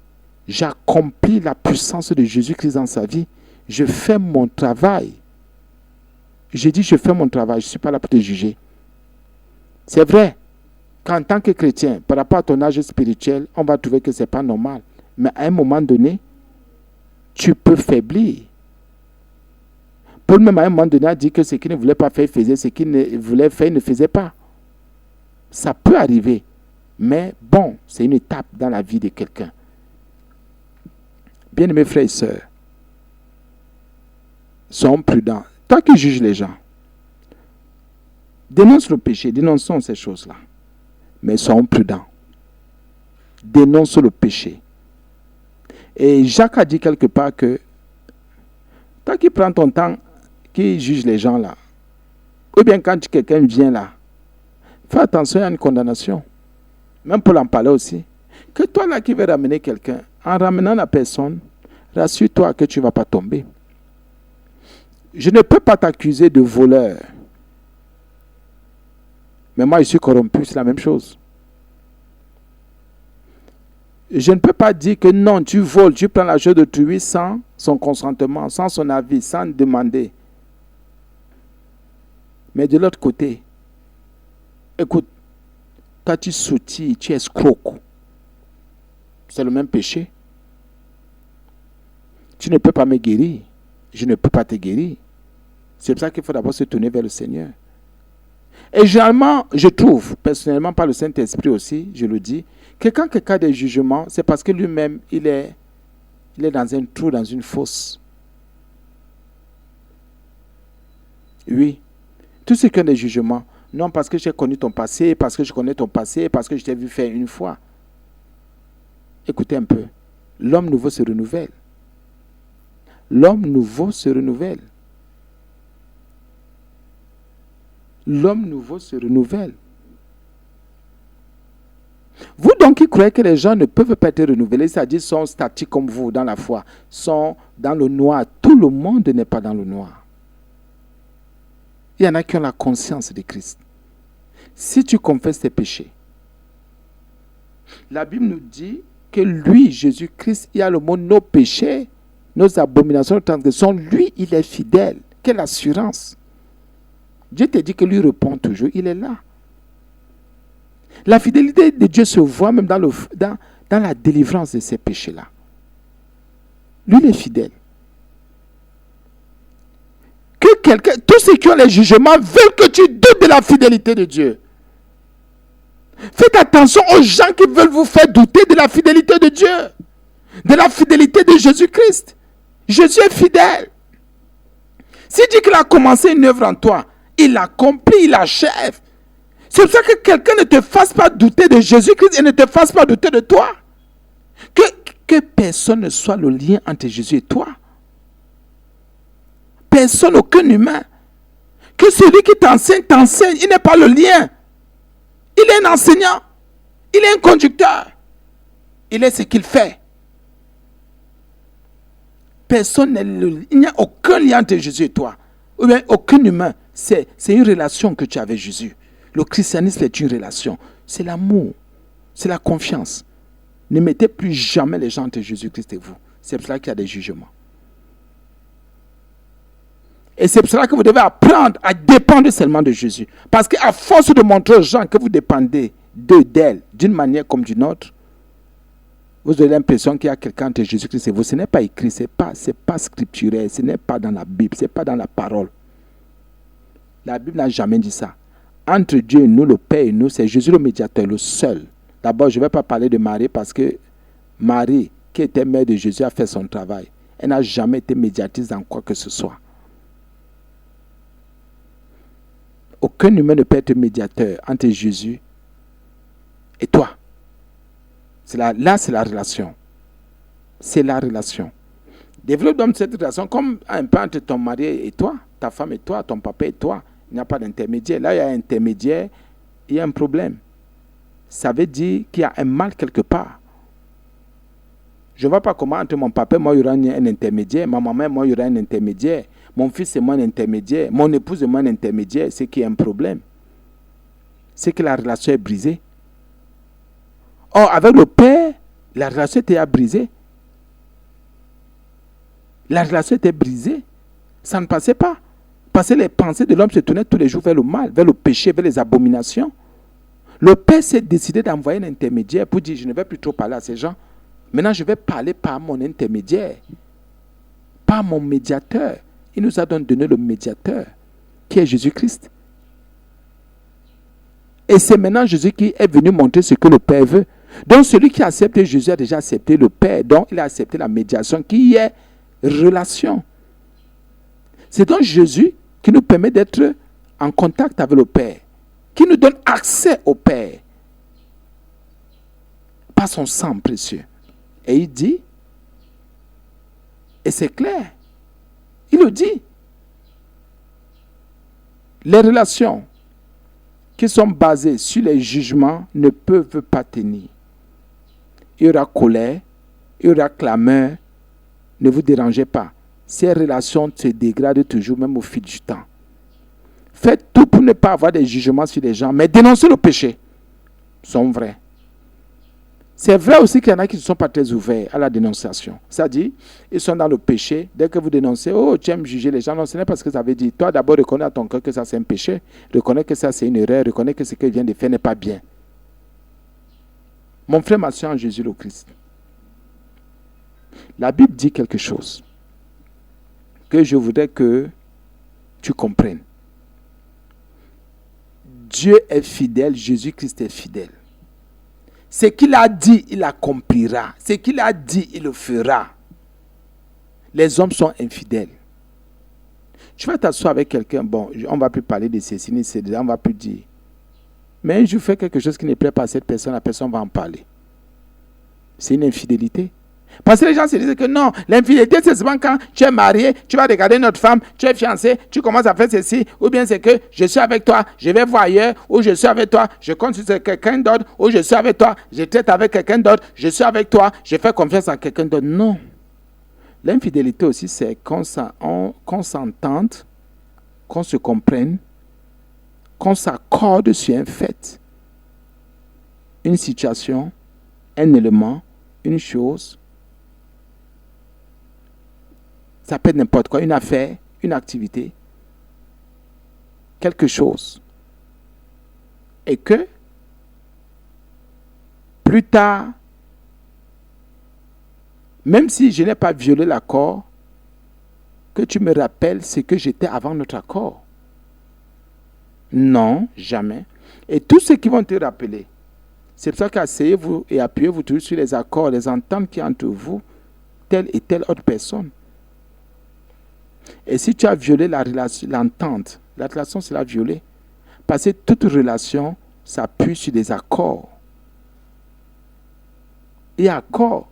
J'accomplis la puissance de Jésus-Christ dans sa vie. Je fais mon travail. Je dis, je fais mon travail, je ne suis pas là pour te juger. C'est vrai qu'en tant que chrétien, par rapport à ton âge spirituel, on va trouver que ce n'est pas normal. Mais à un moment donné, tu peux faiblir. Paul même à un moment donné a dit que ce qu'il ne voulait pas faire, il faisait. Ce qu'il ne voulait faire, il ne faisait pas. Ça peut arriver. Mais bon, c'est une étape dans la vie de quelqu'un. Bien-aimés frères et sœurs, soyons prudents. Toi qui juges les gens, dénonce le péché, dénonçons ces choses-là. Mais soyons prudents. Dénonce le péché. Et Jacques a dit quelque part que toi qui prends ton temps, qui juge les gens là, ou bien quand quelqu'un vient là, fais attention à une condamnation. Même pour en parler aussi. Que toi là qui veux ramener quelqu'un, en ramenant la personne, rassure-toi que tu ne vas pas tomber. Je ne peux pas t'accuser de voleur. Mais moi, je suis corrompu, c'est la même chose. Je ne peux pas dire que non, tu voles, tu prends la chose d'autrui sans son consentement, sans son avis, sans demander. Mais de l'autre côté, écoute, toi tu soutilles, tu escroques. C'est le même péché. Tu ne peux pas me guérir. Je ne peux pas te guérir. C'est pour ça qu'il faut d'abord se tourner vers le Seigneur. Et généralement, je trouve, personnellement, par le Saint-Esprit aussi, je le dis, que quand quelqu'un a des jugements, c'est parce que lui-même, il est dans un trou, dans une fosse. Oui. Tous ceux qui ont des jugements, non parce que j'ai connu ton passé, parce que je connais ton passé, parce que je t'ai vu faire une fois. Écoutez un peu. L'homme nouveau se renouvelle. L'homme nouveau se renouvelle. L'homme nouveau se renouvelle. Vous donc qui croyez que les gens ne peuvent pas être renouvelés, c'est-à-dire sont statiques comme vous dans la foi, sont dans le noir. Tout le monde n'est pas dans le noir. Il y en a qui ont la conscience de Christ. Si tu confesses tes péchés, la Bible nous dit que lui, Jésus-Christ, il y a le mot nos péchés, nos abominations, nos transgressions, lui, il est fidèle. Quelle assurance! Dieu te dit que lui répond toujours, il est là. La fidélité de Dieu se voit même dans la délivrance de ces péchés-là. Lui, il est fidèle. Tous ceux qui ont les jugements veulent que tu doutes de la fidélité de Dieu. Faites attention aux gens qui veulent vous faire douter de la fidélité de Dieu, de la fidélité de Jésus-Christ. Jésus est fidèle. S'il dit qu'il a commencé une œuvre en toi, il l'accomplit, il l'achève. C'est pour ça que quelqu'un ne te fasse pas douter de Jésus-Christ et ne te fasse pas douter de toi. Que personne ne soit le lien entre Jésus et toi. Personne, aucun humain. Que celui qui t'enseigne, il n'est pas le lien. Il est un enseignant. Il est un conducteur. Il est ce qu'il fait. Personne n'est le... Il n'y a aucun lien entre Jésus et toi. Ou bien aucun humain. C'est une relation que tu as avec Jésus. Le christianisme est une relation. C'est l'amour. C'est la confiance. Ne mettez plus jamais les gens entre Jésus-Christ et vous. C'est pour cela qu'il y a des jugements. Et c'est pour cela que vous devez apprendre à dépendre seulement de Jésus. Parce qu'à force de montrer aux gens que vous dépendez d'elle, d'une manière comme d'une autre, vous avez l'impression qu'il y a quelqu'un entre Jésus-Christ et vous. Ce n'est pas écrit, ce n'est pas scripturel, ce n'est pas dans la Bible, ce n'est pas dans la parole. La Bible n'a jamais dit ça. Entre Dieu et nous, le Père et nous, c'est Jésus le médiateur, le seul. D'abord, je ne vais pas parler de Marie parce que Marie, qui était mère de Jésus, a fait son travail. Elle n'a jamais été médiatrice dans quoi que ce soit. Aucun humain ne peut être médiateur entre Jésus et toi. Là, c'est la relation. C'est la relation. Développe donc cette relation comme un peu entre ton mari et toi, ta femme et toi, ton papa et toi. Il n'y a pas d'intermédiaire. Là, il y a un intermédiaire, il y a un problème. Ça veut dire qu'il y a un mal quelque part. Je ne vois pas comment entre mon papa et moi, il y aura un intermédiaire. Ma maman et moi, il y aura un intermédiaire. Mon fils et moi, un intermédiaire. Mon épouse et moi, un intermédiaire. C'est qu'il y a un problème. C'est que la relation est brisée. Or, avec le Père, la relation était brisée. La relation était brisée. Ça ne passait pas. Parce que les pensées de l'homme se tournaient tous les jours vers le mal, vers le péché, vers les abominations. Le Père s'est décidé d'envoyer un intermédiaire pour dire, je ne vais plus trop parler à ces gens. Maintenant, je vais parler par mon intermédiaire, par mon médiateur. Il nous a donc donné le médiateur, qui est Jésus-Christ. Et c'est maintenant Jésus qui est venu montrer ce que le Père veut. Donc, celui qui a accepté Jésus a déjà accepté le Père. Donc, il a accepté la médiation qui est relation. C'est donc Jésus qui nous permet d'être en contact avec le Père, qui nous donne accès au Père par son sang précieux. Et il dit, et c'est clair, il le dit, les relations qui sont basées sur les jugements ne peuvent pas tenir. Il y aura colère, il y aura clameur, ne vous dérangez pas. Ces relations se dégradent toujours, même au fil du temps. Faites tout pour ne pas avoir des jugements sur les gens, mais dénoncez le péché. Ils sont vrais. C'est vrai aussi qu'il y en a qui ne sont pas très ouverts à la dénonciation. C'est-à-dire, ils sont dans le péché. Dès que vous dénoncez, oh, tu aimes juger les gens. Non, ce n'est pas ce que ça veut dire. Toi, d'abord, reconnais à ton cœur que ça, c'est un péché. Reconnais que ça, c'est une erreur. Reconnais que ce qu'il vient de faire n'est pas bien. Mon frère, ma soeur en Jésus le Christ. La Bible dit quelque chose que je voudrais que tu comprennes. Dieu est fidèle, Jésus-Christ est fidèle. Ce qu'il a dit, il accomplira. Ce qu'il a dit, il le fera. Les hommes sont infidèles. Tu vas t'asseoir avec quelqu'un, bon, on ne va plus parler de ceci, ni ceci, on ne va plus dire. Mais je fais quelque chose qui ne plaît pas à cette personne, la personne va en parler. C'est une infidélité. Parce que les gens se disent que non, l'infidélité, c'est souvent quand tu es marié, tu vas regarder notre femme, tu es fiancé, tu commences à faire ceci, ou bien c'est que je suis avec toi, je vais voir ailleurs, ou je suis avec toi, je compte sur quelqu'un d'autre, ou je suis avec toi, je traite avec quelqu'un d'autre, je suis avec toi, je fais confiance à quelqu'un d'autre. Non. L'infidélité aussi, c'est qu'on s'entende, qu'on se comprenne, qu'on s'accorde sur un fait, une situation, un élément, une chose. Ça peut être n'importe quoi, une affaire, une activité, quelque chose. Et que, plus tard, même si je n'ai pas violé l'accord, que tu me rappelles ce que j'étais avant notre accord. Non, jamais. Et tous ceux qui vont te rappeler, c'est pour ça qu'asseyez-vous et appuyez-vous toujours sur les accords, les ententes qui entre vous, telle et telle autre personne. Et si tu as violé l'entente, la relation sera violée. Parce que toute relation s'appuie sur des accords. Et accords,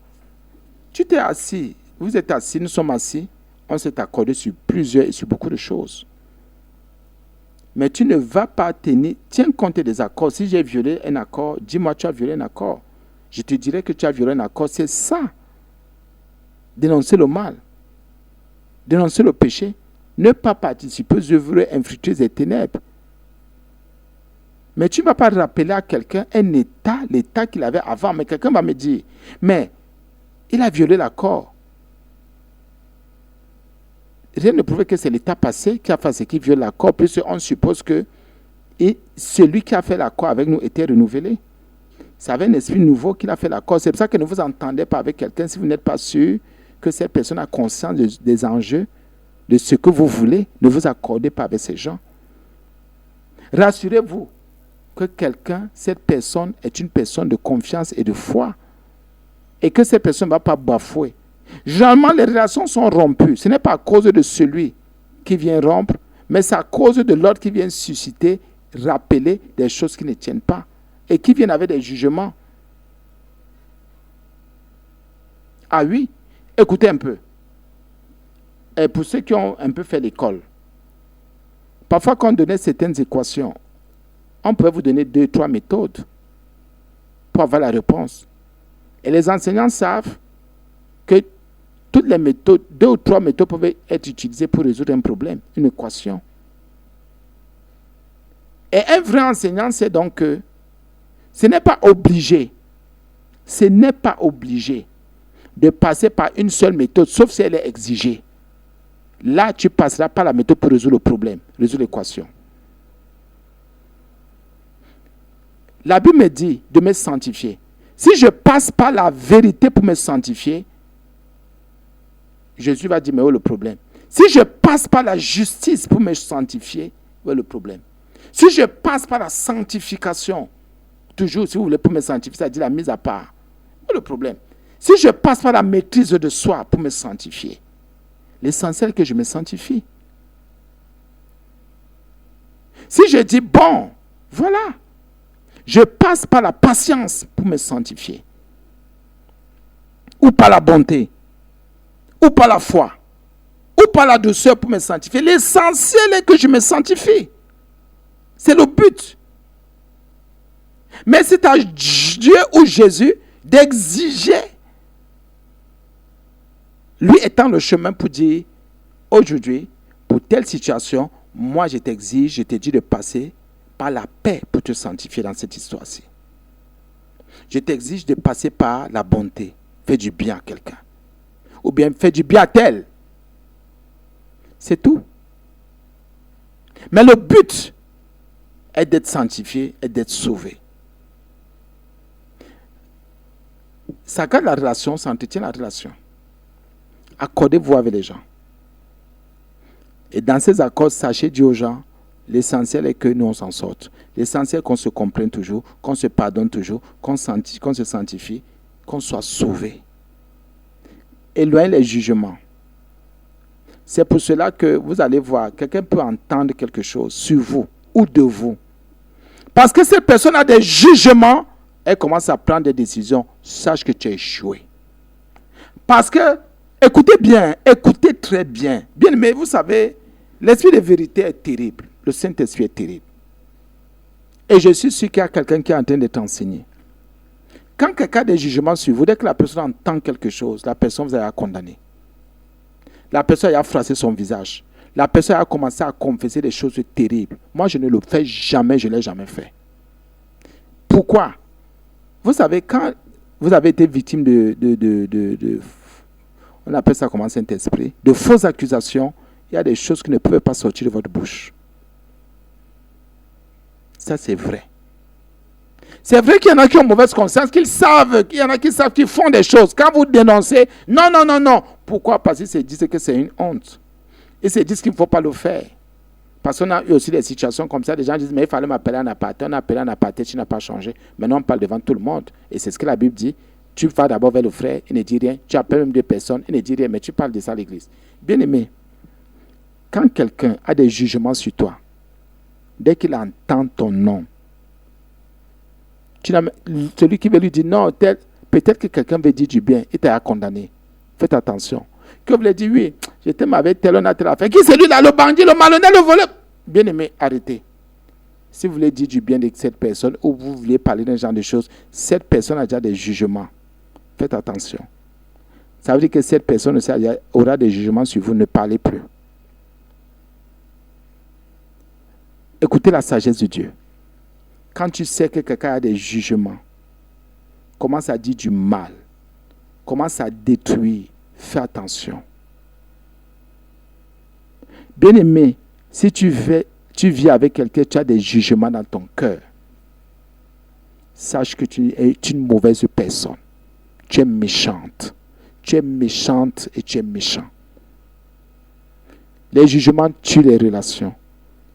tu t'es assis, vous êtes assis, nous sommes assis, On s'est accordé sur plusieurs et sur beaucoup de choses. Mais tu ne vas pas tiens compte des accords. Si j'ai violé un accord, dis-moi tu as violé un accord. Je te dirais que tu as violé un accord. C'est ça. Dénoncer le mal. Dénoncer le péché. Ne pas participer aux œuvres infructueuses des ténèbres. Mais tu ne vas pas rappeler à quelqu'un un état, l'état qu'il avait avant. Mais quelqu'un va me dire, mais il a violé l'accord. Rien ne prouve que c'est l'état passé qui a fait ce qui viole l'accord, puisqu'on suppose que celui qui a fait l'accord avec nous était renouvelé. C'est avec un esprit nouveau qu'il a fait l'accord. C'est pour ça que ne vous entendez pas avec quelqu'un si vous n'êtes pas sûr que cette personne a conscience des enjeux, de ce que vous voulez. Ne vous accordez pas avec ces gens. Rassurez-vous que cette personne est une personne de confiance et de foi. Et que cette personne ne va pas bafouer. Généralement, les relations sont rompues. Ce n'est pas à cause de celui qui vient rompre, mais c'est à cause de l'autre qui vient susciter, rappeler des choses qui ne tiennent pas et qui viennent avec des jugements. Ah oui, écoutez un peu. Et pour ceux qui ont un peu fait l'école, parfois quand on donnait certaines équations, on pouvait vous donner 2, 3 méthodes pour avoir la réponse. Et les enseignants savent que toutes les méthodes, 2 ou 3 méthodes peuvent être utilisées pour résoudre un problème, une équation. Et un vrai enseignant sait donc que ce n'est pas obligé de passer par une seule méthode, sauf si elle est exigée. Là, tu passeras par la méthode pour résoudre le problème, résoudre l'équation. La Bible me dit de me sanctifier. Si je passe par la vérité pour me sanctifier, Jésus va dire, mais où est le problème? Si je passe par la justice pour me sanctifier, où est le problème? Si je passe par la sanctification, toujours, si vous voulez, pour me sanctifier, ça dit la mise à part, où est le problème? Si je passe par la maîtrise de soi pour me sanctifier, l'essentiel est que je me sanctifie. Si je dis, bon, voilà, je passe par la patience pour me sanctifier, ou par la bonté, ou par la foi, ou par la douceur pour me sanctifier. L'essentiel est que je me sanctifie. C'est le but. Mais c'est à Dieu ou Jésus d'exiger, lui étant le chemin pour dire, aujourd'hui, pour telle situation, moi je t'exige, je te dis de passer par la paix pour te sanctifier dans cette histoire-ci. Je t'exige de passer par la bonté. Fais du bien à quelqu'un. Ou bien fais du bien à tel. C'est tout. Mais le but est d'être sanctifié et d'être sauvé. Ça garde la relation, ça entretient la relation. Accordez-vous avec les gens. Et dans ces accords, sachez dire aux gens, l'essentiel est que nous on s'en sorte. L'essentiel est qu'on se comprenne toujours, qu'on se pardonne toujours, qu'on se sanctifie, qu'on soit sauvé. Éloignez les jugements. C'est pour cela que vous allez voir, quelqu'un peut entendre quelque chose sur vous ou de vous. Parce que cette personne a des jugements, elle commence à prendre des décisions. Sache que tu as échoué. Parce que, écoutez bien, écoutez très bien. Bien, mais vous savez, l'esprit de vérité est terrible. Le Saint-Esprit est terrible. Et je suis sûr qu'il y a quelqu'un qui est en train de t'enseigner. Quand quelqu'un a des jugements sur vous, dès que la personne entend quelque chose, la personne vous a condamné. La personne a froissé son visage. La personne a commencé à confesser des choses terribles. Moi, je ne le fais jamais, je ne l'ai jamais fait. Pourquoi? Vous savez, quand vous avez été victime on appelle ça comment, Saint-Esprit, de fausses accusations, il y a des choses qui ne peuvent pas sortir de votre bouche. Ça, c'est vrai. C'est vrai qu'il y en a qui ont mauvaise conscience, qu'il y en a qui savent qu'ils font des choses. Quand vous dénoncez, non. Pourquoi? Parce qu'ils se disent que c'est une honte. Ils se disent qu'il ne faut pas le faire. Parce qu'on a eu aussi des situations comme ça. Des gens disent, mais il fallait m'appeler en aparté. On a appelé en aparté, tu n'as pas changé. Maintenant, on parle devant tout le monde. Et c'est ce que la Bible dit. Tu vas d'abord vers le frère, il ne dit rien. Tu appelles même 2 personnes, il ne dit rien. Mais tu parles de ça à l'église. Bien aimé, quand quelqu'un a des jugements sur toi, dès qu'il entend ton nom, celui qui veut lui dire non, peut-être que quelqu'un veut dire du bien, il t'a condamné. Faites attention. Que vous lui dites, oui, Je t'aime avec tel, on a tel affaire. Qui c'est lui là, le bandit, le malhonnête, le voleur? Bien aimé, arrêtez. Si vous voulez dire du bien de cette personne ou vous voulez parler d'un genre de choses, cette personne a déjà des jugements. Faites attention. Ça veut dire que cette personne aussi aura des jugements sur vous, ne parlez plus. Écoutez la sagesse de Dieu. Quand tu sais que quelqu'un a des jugements, commence à dire du mal, commence à détruire, fais attention. Bien-aimé, si tu vis avec quelqu'un, tu as des jugements dans ton cœur, sache que tu es une mauvaise personne. Tu es méchante. Tu es méchante et tu es méchant. Les jugements tuent les relations.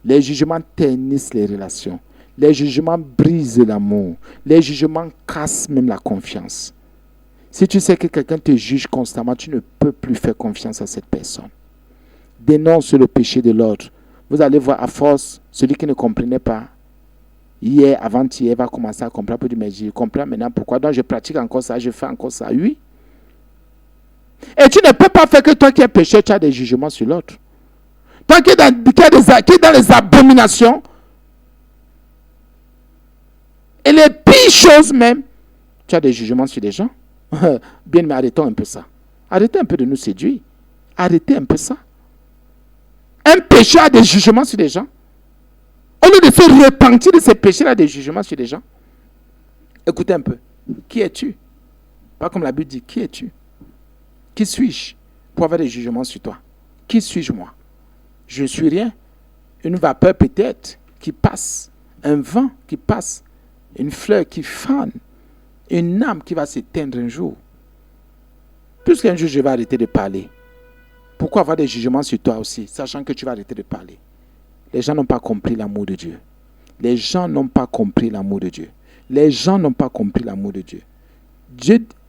Les jugements ternissent les relations. Les jugements brisent l'amour. Les jugements cassent même la confiance. Si tu sais que quelqu'un te juge constamment, tu ne peux plus faire confiance à cette personne. Dénonce le péché de l'autre. Vous allez voir, à force, celui qui ne comprenait pas, hier, avant-hier, va commencer à comprendre. Peut dire, mais je comprends maintenant pourquoi. Donc, je pratique encore ça, je fais encore ça. Oui. Et tu ne peux pas faire que toi qui es péché, tu as des jugements sur l'autre. Toi qui es dans les abominations, et les pires choses même, tu as des jugements sur les gens. Bien, mais arrêtons un peu ça. Arrêtez un peu de nous séduire. Arrêtez un peu ça. Un péché a des jugements sur les gens. Au lieu de se repentir de ces péchés-là, des jugements sur les gens. Écoutez un peu. Qui es-tu? Pas comme la Bible dit, qui es-tu? Qui suis-je pour avoir des jugements sur toi? Qui suis-je moi? Je ne suis rien. Une vapeur peut-être qui passe. Un vent qui passe. Une fleur qui fane. Une âme qui va s'éteindre un jour. Puisqu'un jour je vais arrêter de parler. Pourquoi avoir des jugements sur toi aussi, sachant que tu vas arrêter de parler? Les gens n'ont pas compris l'amour de Dieu. Les gens n'ont pas compris l'amour de Dieu. Les gens n'ont pas compris l'amour de Dieu.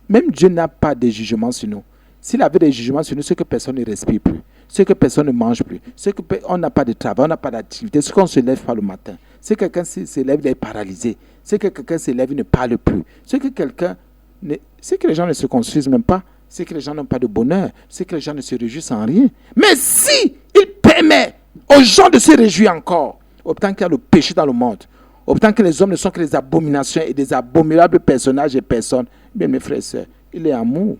Même Dieu n'a pas de jugement sur nous. S'il avait des jugements sur nous, c'est que personne ne respire plus. C'est que personne ne mange plus. C'est qu'on n'a pas de travail, on n'a pas d'activité. C'est qu'on ne se lève pas le matin. C'est que quelqu'un se lève, il est paralysé. C'est que quelqu'un se lève, il ne parle plus. C'est que les gens ne se construisent même pas. C'est que les gens n'ont pas de bonheur. C'est que les gens ne se réjouissent en rien. Mais si il permet aux gens de se réjouir encore, autant qu'il y a le péché dans le monde, autant que les hommes ne sont que des abominations et des abominables personnages et personnes, bien mes frères et sœurs, il est amour.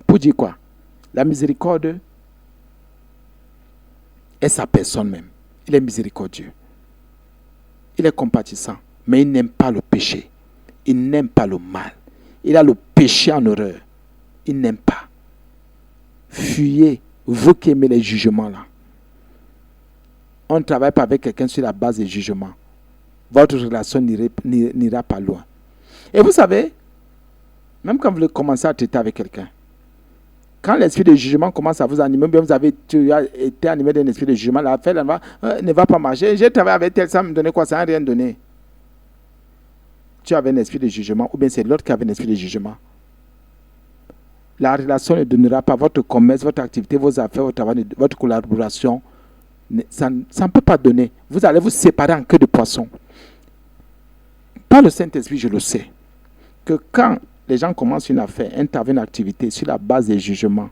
Pour dire quoi? La miséricorde est sa personne même. Il est miséricordieux. Il est compatissant. Mais il n'aime pas le péché. Il n'aime pas le mal. Il a le péché en horreur. Il n'aime pas. Fuyez, vous qui aimez les jugements là. On ne travaille pas avec quelqu'un sur la base des jugements. Votre relation n'ira pas loin. Et vous savez, même quand vous commencez à traiter avec quelqu'un, quand l'esprit de jugement commence à vous animer, bien tu as été animé d'un esprit de jugement, l'affaire ne va pas marcher. J'ai travaillé avec tel, ça me donnait quoi? Ça n'a rien donné. Tu avais un esprit de jugement, ou bien c'est l'autre qui avait un esprit de jugement. La relation ne donnera pas votre commerce, votre activité, vos affaires, votre travail, votre collaboration. Ça ne peut pas donner. Vous allez vous séparer en queue de poisson. Par le Saint-Esprit, je le sais, que quand les gens commencent une affaire, interviennent une activité sur la base des jugements,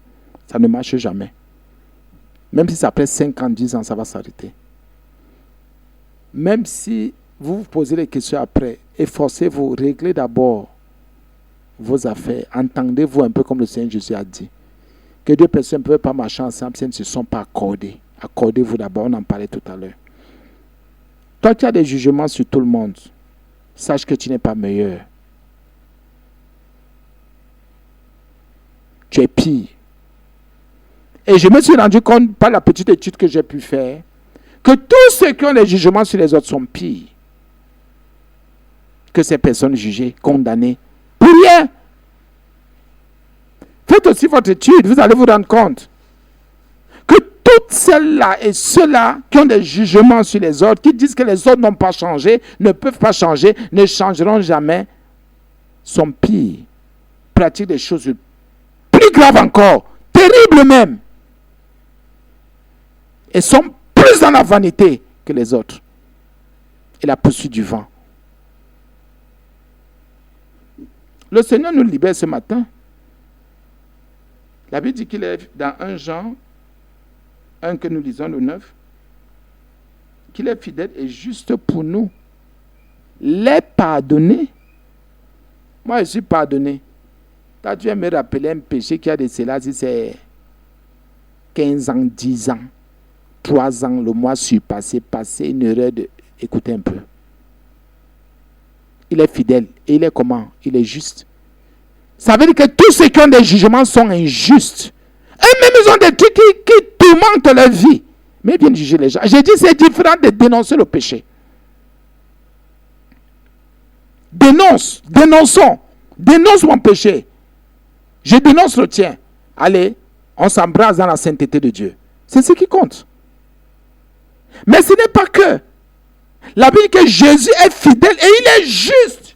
ça ne marche jamais. Même si ça après 5 ans, 10 ans, ça va s'arrêter. Même si vous vous posez les questions après, efforcez-vous, réglez d'abord vos affaires. Entendez-vous un peu comme le Seigneur Jésus a dit. Que deux personnes ne peuvent pas marcher ensemble si elles ne se sont pas accordées. Accordez-vous d'abord, on en parlait tout à l'heure. Toi qui as des jugements sur tout le monde, sache que tu n'es pas meilleur. Tu es pire. Et je me suis rendu compte, par la petite étude que j'ai pu faire, que tous ceux qui ont des jugements sur les autres sont pires que ces personnes jugées, condamnées, pour rien. Faites aussi votre étude, vous allez vous rendre compte que toutes celles-là et ceux-là qui ont des jugements sur les autres, qui disent que les autres n'ont pas changé, ne peuvent pas changer, ne changeront jamais, sont pires, pratiquent des choses plus graves encore, terribles même, et sont plus dans la vanité que les autres et la poursuite du vent. Le Seigneur nous libère ce matin. La Bible dit qu'il est dans 1 Jean 1 que nous lisons, le 9, qu'il est fidèle et juste pour nous les pardonner. Moi, je suis pardonné. Toi, tu viens me rappeler un péché qui a de cela, si c'est 15 ans, 10 ans, 3 ans, le mois surpassé, passé une erreur de... Écoutez un peu. Il est fidèle. Et il est comment? Il est juste. Ça veut dire que tous ceux qui ont des jugements sont injustes. Et même ils ont des trucs qui tourmentent leur vie. Mais ils viennent juger les gens. J'ai dit c'est différent de dénoncer le péché. Dénonçons. Dénonce mon péché. Je dénonce le tien. Allez, on s'embrasse dans la sainteté de Dieu. C'est ce qui compte. Mais ce n'est pas que. La Bible dit que Jésus est fidèle et il est juste.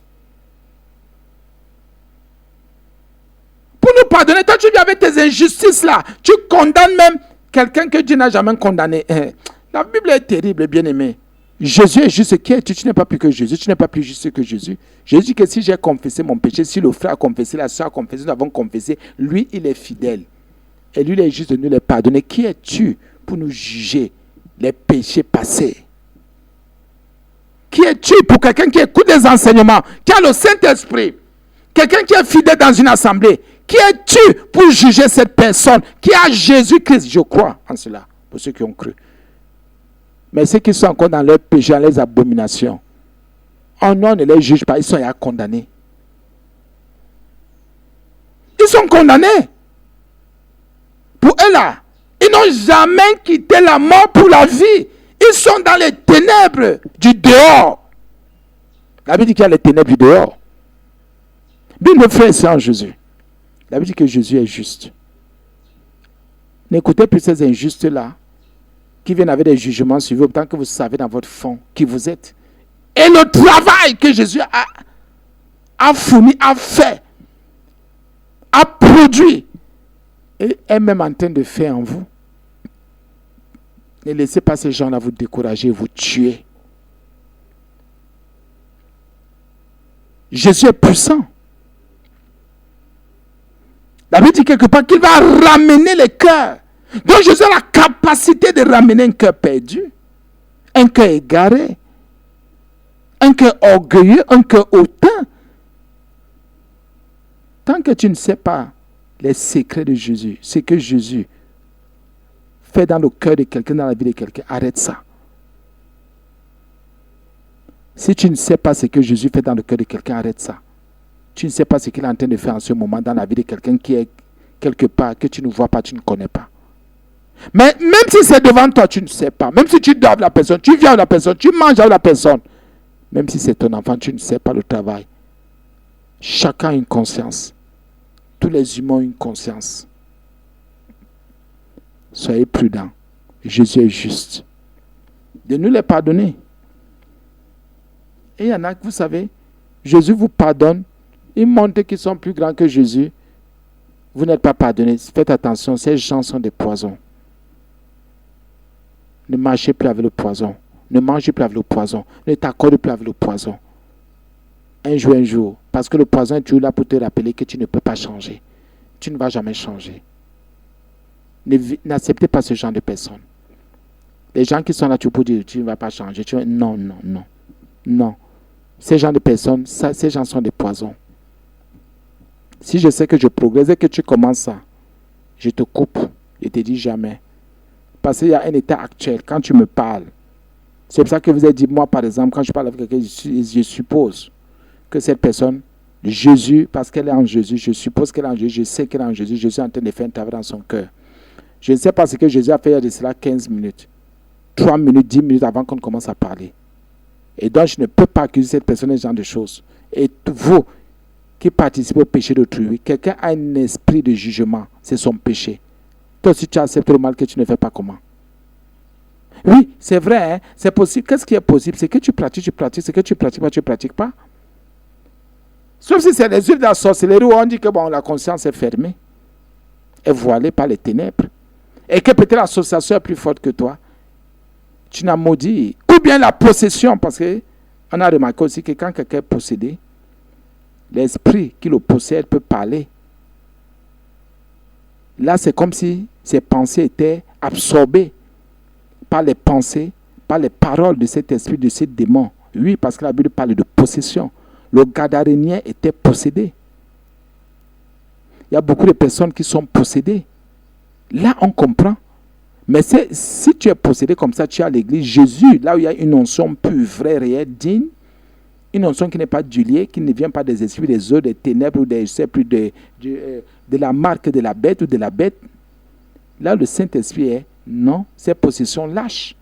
Pour nous pardonner, toi tu viens avec tes injustices là. Tu condamnes même quelqu'un que Dieu n'a jamais condamné. La Bible est terrible, bien-aimé. Jésus est juste. Qui es-tu? Tu n'es pas plus que Jésus. Tu n'es pas plus juste que Jésus. Jésus dit que si j'ai confessé mon péché, si le frère a confessé, la soeur a confessé, nous avons confessé, lui, il est fidèle. Et lui, il est juste de nous les pardonner. Qui es-tu pour nous juger les péchés passés? Qui es-tu pour quelqu'un qui écoute les enseignements, qui a le Saint-Esprit, quelqu'un qui est fidèle dans une assemblée? Qui es-tu pour juger cette personne qui a Jésus-Christ? Je crois en cela, pour ceux qui ont cru. Mais ceux qui sont encore dans leurs péchés, dans les abominations, on ne les juge pas, ils sont déjà condamnés. Ils sont condamnés. Pour eux là, ils n'ont jamais quitté la mort pour la vie. Ils sont dans les ténèbres du dehors. La Bible dit qu'il y a les ténèbres du dehors. Bien, mes frères et sœurs en Jésus, la Bible dit que Jésus est juste. N'écoutez plus ces injustes-là qui viennent avec des jugements sur vous, tant que vous savez dans votre fond qui vous êtes. Et le travail que Jésus a fourni, a fait, a produit, et est même en train de faire en vous. Ne laissez pas ces gens-là vous décourager, vous tuer. Jésus est puissant. La Bible dit quelque part qu'il va ramener les cœurs. Donc Jésus a la capacité de ramener un cœur perdu, un cœur égaré, un cœur orgueilleux, un cœur hautain. Tant que tu ne sais pas les secrets de Jésus, ce que Jésus fait dans le cœur de quelqu'un, dans la vie de quelqu'un, arrête ça. Si tu ne sais pas ce que Jésus fait dans le cœur de quelqu'un, arrête ça. Tu ne sais pas ce qu'il est en train de faire en ce moment dans la vie de quelqu'un qui est quelque part, que tu ne vois pas, tu ne connais pas. Mais même si c'est devant toi, tu ne sais pas. Même si tu dors avec la personne, tu viens avec la personne, tu manges avec la personne. Même si c'est ton enfant, tu ne sais pas le travail. Chacun a une conscience. Tous les humains ont une conscience. Soyez prudents. Jésus est juste. De nous les pardonner. Et il y en a que vous savez, Jésus vous pardonne. Il montre qu'ils sont plus grands que Jésus. Vous n'êtes pas pardonnés. Faites attention, ces gens sont des poisons. Ne marchez plus avec le poison. Ne mangez plus avec le poison. Ne t'accordez plus avec le poison. Un jour. Parce que le poison est toujours là pour te rappeler que tu ne peux pas changer. Tu ne vas jamais changer. N'acceptez pas ce genre de personnes. Les gens qui sont là, tu peux dire, tu ne vas pas changer. Non. Ces gens de personnes, ces gens sont des poisons. Si je sais que je progresse et que tu commences ça, je te coupe. Je te dis jamais. Parce qu'il y a un état actuel. Quand tu me parles, c'est pour ça que vous avez dit, moi par exemple, quand je parle avec quelqu'un, je suppose que cette personne, Jésus, parce qu'elle est en Jésus, je suppose qu'elle est en Jésus, je sais qu'elle est en Jésus, Jésus est en train de faire un travail dans son cœur. Je ne sais pas ce que Jésus a fait il y a de cela 15 minutes, 3 minutes, 10 minutes avant qu'on commence à parler. Et donc je ne peux pas accuser cette personne de ce genre de choses. Et vous qui participez au péché d'autrui, quelqu'un a un esprit de jugement, c'est son péché. Toi aussi tu acceptes le mal que tu ne fais pas comment? Oui, c'est vrai, hein? C'est possible. Qu'est-ce qui est possible? C'est que tu pratiques, c'est que tu ne pratiques pas. Sauf si c'est les yeux de la sorcellerie où on dit que bon, la conscience est fermée, est voilée par les ténèbres, et que peut-être l'association est plus forte que toi. Tu n'as maudit. Ou bien la possession, parce qu'on a remarqué aussi que quand quelqu'un est possédé, l'esprit qui le possède peut parler. Là, c'est comme si ses pensées étaient absorbé par les pensées, par les paroles de cet esprit, de ces démons. Oui, parce que la Bible parle de possession. Le Gadarénien était possédé. Il y a beaucoup de personnes qui sont possédées. Là, on comprend. Mais si tu es possédé comme ça, tu es à l'église, Jésus, là où il y a une onction pure, vraie, réelle, digne, une onction qui n'est pas du lié, qui ne vient pas des esprits, des eaux, des ténèbres ou des, je sais plus, de la marque de la bête ou de la bête. Là, le Saint-Esprit est, non, ces possessions lâchent.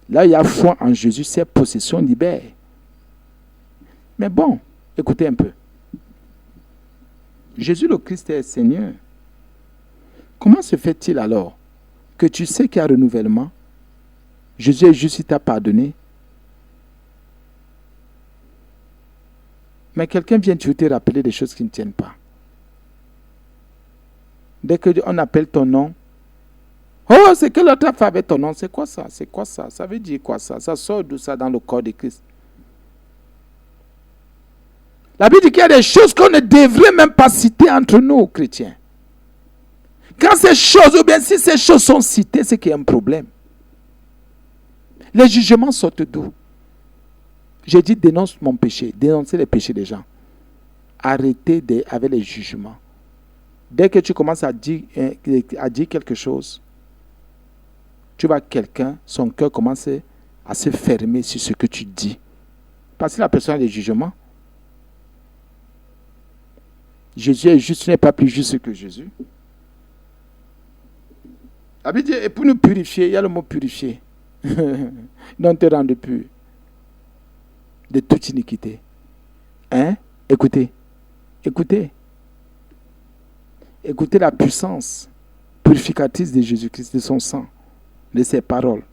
Là, il y a foi en Jésus, ces possessions libèrent. Mais bon, écoutez un peu. Jésus le Christ est Seigneur. Comment se fait-il alors que tu sais qu'il y a renouvellement? Jésus est juste, il t'a pardonné. Mais quelqu'un vient te rappeler des choses qui ne tiennent pas. Dès qu'on appelle ton nom, oh, c'est que l'autre a fait avec ton nom. C'est quoi ça? C'est quoi ça? Ça veut dire quoi ça? Ça sort d'où ça dans le corps de Christ? La Bible dit qu'il y a des choses qu'on ne devrait même pas citer entre nous, chrétiens. Quand ces choses, ou bien si ces choses sont citées, c'est qu'il y a un problème. Les jugements sortent d'où? J'ai dit dénonce mon péché, dénoncez les péchés des gens. Arrêtez avec les jugements. Dès que tu commences à dire quelque chose, tu vois quelqu'un, son cœur commence à se fermer sur ce que tu dis. Parce que la personne a des jugements. Jésus est juste, tu n'es pas plus juste que Jésus. La Bible dit, et pour nous purifier, il y a le mot purifier. Non, te rendre pur de toute iniquité. Hein? Écoutez. Écoutez la puissance purificatrice de Jésus-Christ, de son sang, de ses paroles.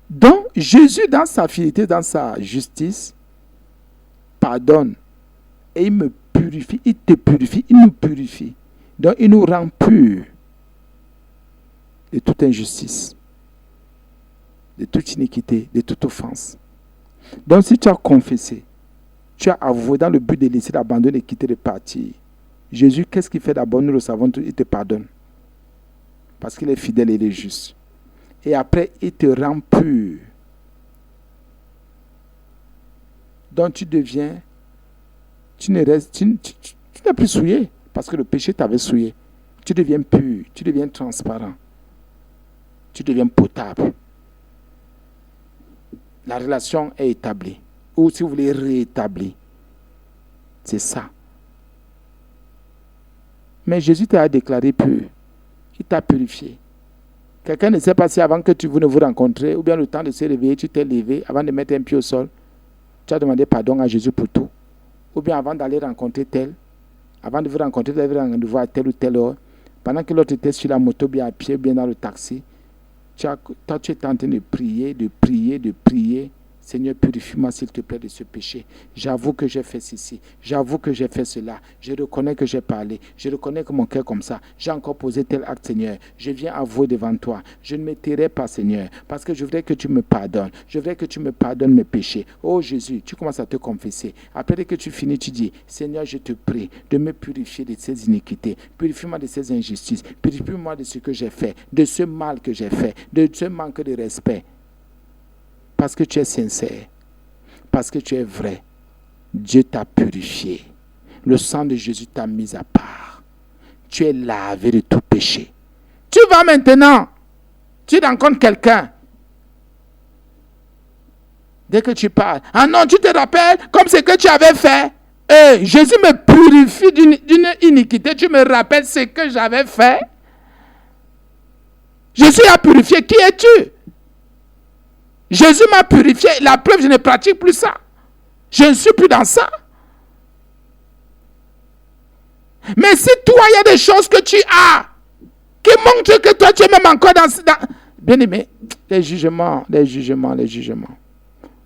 Donc, Jésus, dans sa fidélité, dans sa justice, pardonne. Et il me purifie, il te purifie, il nous purifie. Donc, il nous rend purs de toute injustice, de toute iniquité, de toute offense. Donc, si tu as confessé, tu as avoué dans le but de laisser l'abandon et quitter de partir, Jésus, qu'est-ce qu'il fait d'abord? Nous le savons, il te pardonne. Parce qu'il est fidèle et il est juste. Et après, il te rend pur. Donc, tu deviens, tu n'es plus souillé. Parce que le péché t'avait souillé. Tu deviens pur, tu deviens transparent. Tu deviens potable. La relation est établie. Ou si vous voulez, réétablie. C'est ça. Mais Jésus t'a déclaré pur. Il t'a purifié. Quelqu'un ne sait pas si avant que vous ne vous rencontrez, ou bien le temps de se réveiller, tu t'es levé, avant de mettre un pied au sol, tu as demandé pardon à Jésus pour tout. Ou bien avant d'aller rencontrer tel, avant de vous rencontrer, vous avez rendez-vous à telle ou telle heure, pendant que l'autre était sur la moto, bien à pied, bien dans le taxi, tu es en train de prier. Seigneur, purifie-moi s'il te plaît de ce péché. J'avoue que j'ai fait ceci. J'avoue que j'ai fait cela. Je reconnais que j'ai parlé. Je reconnais que mon cœur est comme ça. J'ai encore posé tel acte, Seigneur. Je viens avouer devant toi. Je ne me tairai pas, Seigneur, parce que je voudrais que tu me pardonnes. Je voudrais que tu me pardonnes mes péchés. Oh Jésus, tu commences à te confesser. Après que tu finis, tu dis, Seigneur, je te prie de me purifier de ces iniquités. Purifie-moi de ces injustices. Purifie-moi de ce que j'ai fait, de ce mal que j'ai fait, de ce manque de respect. Parce que tu es sincère, parce que tu es vrai, Dieu t'a purifié. Le sang de Jésus t'a mis à part. Tu es lavé de tout péché. Tu vas maintenant, tu rencontres quelqu'un. Dès que tu parles, ah non, tu te rappelles comme ce que tu avais fait. Jésus me purifie d'une iniquité. Tu me rappelles ce que j'avais fait. Jésus a purifié. Qui es-tu? Jésus m'a purifié. La preuve, je ne pratique plus ça. Je ne suis plus dans ça. Mais si toi, il y a des choses que tu as qui montrent que toi, tu es même encore dans... Bien aimé, les jugements.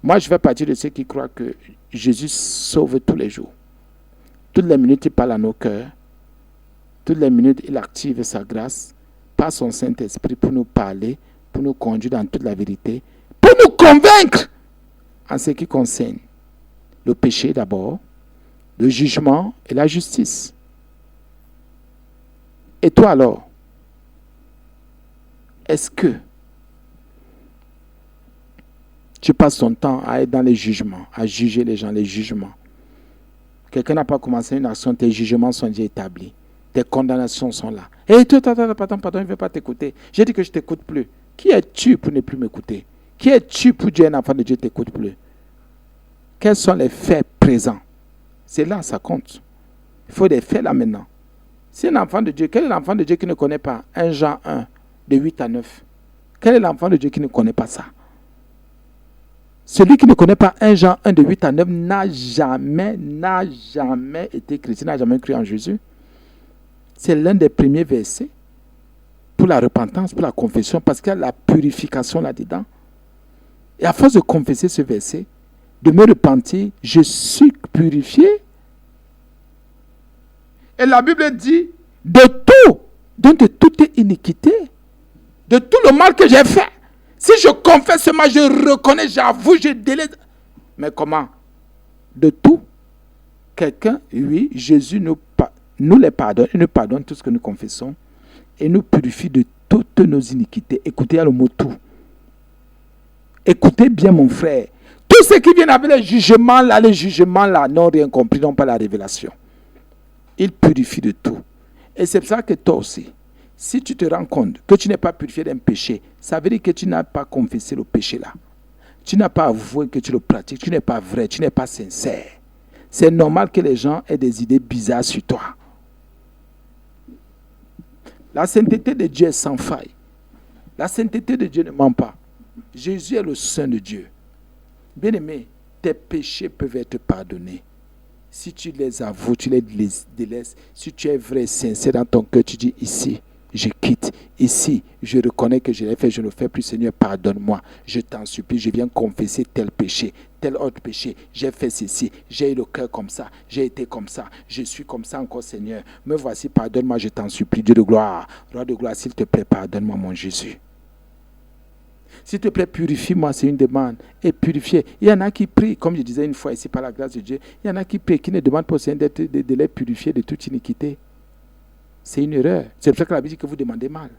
Moi, je fais partie de ceux qui croient que Jésus sauve tous les jours. Toutes les minutes, il parle à nos cœurs. Toutes les minutes, il active sa grâce par son Saint-Esprit pour nous parler, pour nous conduire dans toute la vérité, pour nous convaincre en ce qui concerne le péché d'abord, le jugement et la justice. Et toi alors, Est-ce que tu passes ton temps à être dans les jugements, à juger les gens, les jugements? Quelqu'un n'a pas commencé une action, tes jugements sont déjà établis. Tes condamnations sont là. Et toi, pardon, je ne veux pas t'écouter. J'ai dit que je ne t'écoute plus. Qui es-tu pour ne plus m'écouter? Qui es-tu pour dire un enfant de Dieu ne t'écoute plus? Quels sont les faits présents? C'est là, ça compte. Il faut des faits là maintenant. Si un enfant de Dieu, quel est l'enfant de Dieu qui ne connaît pas 1 Jean 1, de 8 à 9? Quel est l'enfant de Dieu qui ne connaît pas ça? Celui qui ne connaît pas 1 Jean 1, de 8 à 9 n'a jamais été chrétien, n'a jamais cru en Jésus. C'est l'un des premiers versets pour la repentance, pour la confession, parce qu'il y a la purification là-dedans. Et à force de confesser ce verset, de me repentir, je suis purifié. Et la Bible dit, de tout, donc de toute iniquité, de tout le mal que j'ai fait. Si je confesse ce mal, je reconnais, j'avoue, je délaisse. Mais comment? De tout. Quelqu'un, oui, Jésus nous les pardonne, il nous pardonne tout ce que nous confessons et nous purifie de toutes nos iniquités. Écoutez, il y a le mot tout. Écoutez bien, mon frère. Tous ceux qui viennent avec les jugements là, n'ont rien compris, n'ont pas la révélation. Il purifie de tout. Et c'est pour ça que toi aussi, si tu te rends compte que tu n'es pas purifié d'un péché, ça veut dire que tu n'as pas confessé le péché là. Tu n'as pas avoué que tu le pratiques, tu n'es pas vrai, tu n'es pas sincère. C'est normal que les gens aient des idées bizarres sur toi. La sainteté de Dieu est sans faille. La sainteté de Dieu ne ment pas. Jésus est le Saint de Dieu. Bien-aimé, tes péchés peuvent être pardonnés. Si tu les avoues, tu les délaisses. Si tu es vrai, sincère dans ton cœur, tu dis ici, je quitte. Ici, je reconnais que je l'ai fait, je ne le fais plus. Seigneur, pardonne-moi. Je t'en supplie, je viens confesser tel péché, tel autre péché. J'ai fait ceci, j'ai eu le cœur comme ça, j'ai été comme ça, je suis comme ça encore, Seigneur. Me voici, pardonne-moi, je t'en supplie. Dieu de gloire, roi de gloire, s'il te plaît, pardonne-moi, mon Jésus. S'il te plaît, purifie-moi, c'est une demande. Et purifier. Il y en a qui prient, comme je disais une fois ici, par la grâce de Dieu, il y en a qui prient, qui ne demandent pas au Seigneur de les purifier de toute iniquité. C'est une erreur. C'est pour ça que la Bible dit que vous demandez mal.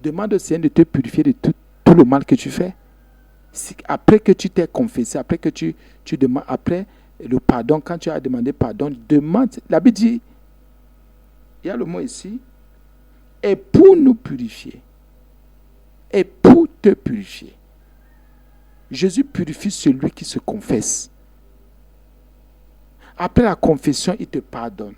Demande au Seigneur de te purifier de tout le mal que tu fais. Après que tu t'es confessé, après que tu demandes, après le pardon, quand tu as demandé pardon, demande. La Bible dit, il y a le mot ici, et pour nous purifier. Et pour te purifier. Jésus purifie celui qui se confesse. Après la confession, il te pardonne.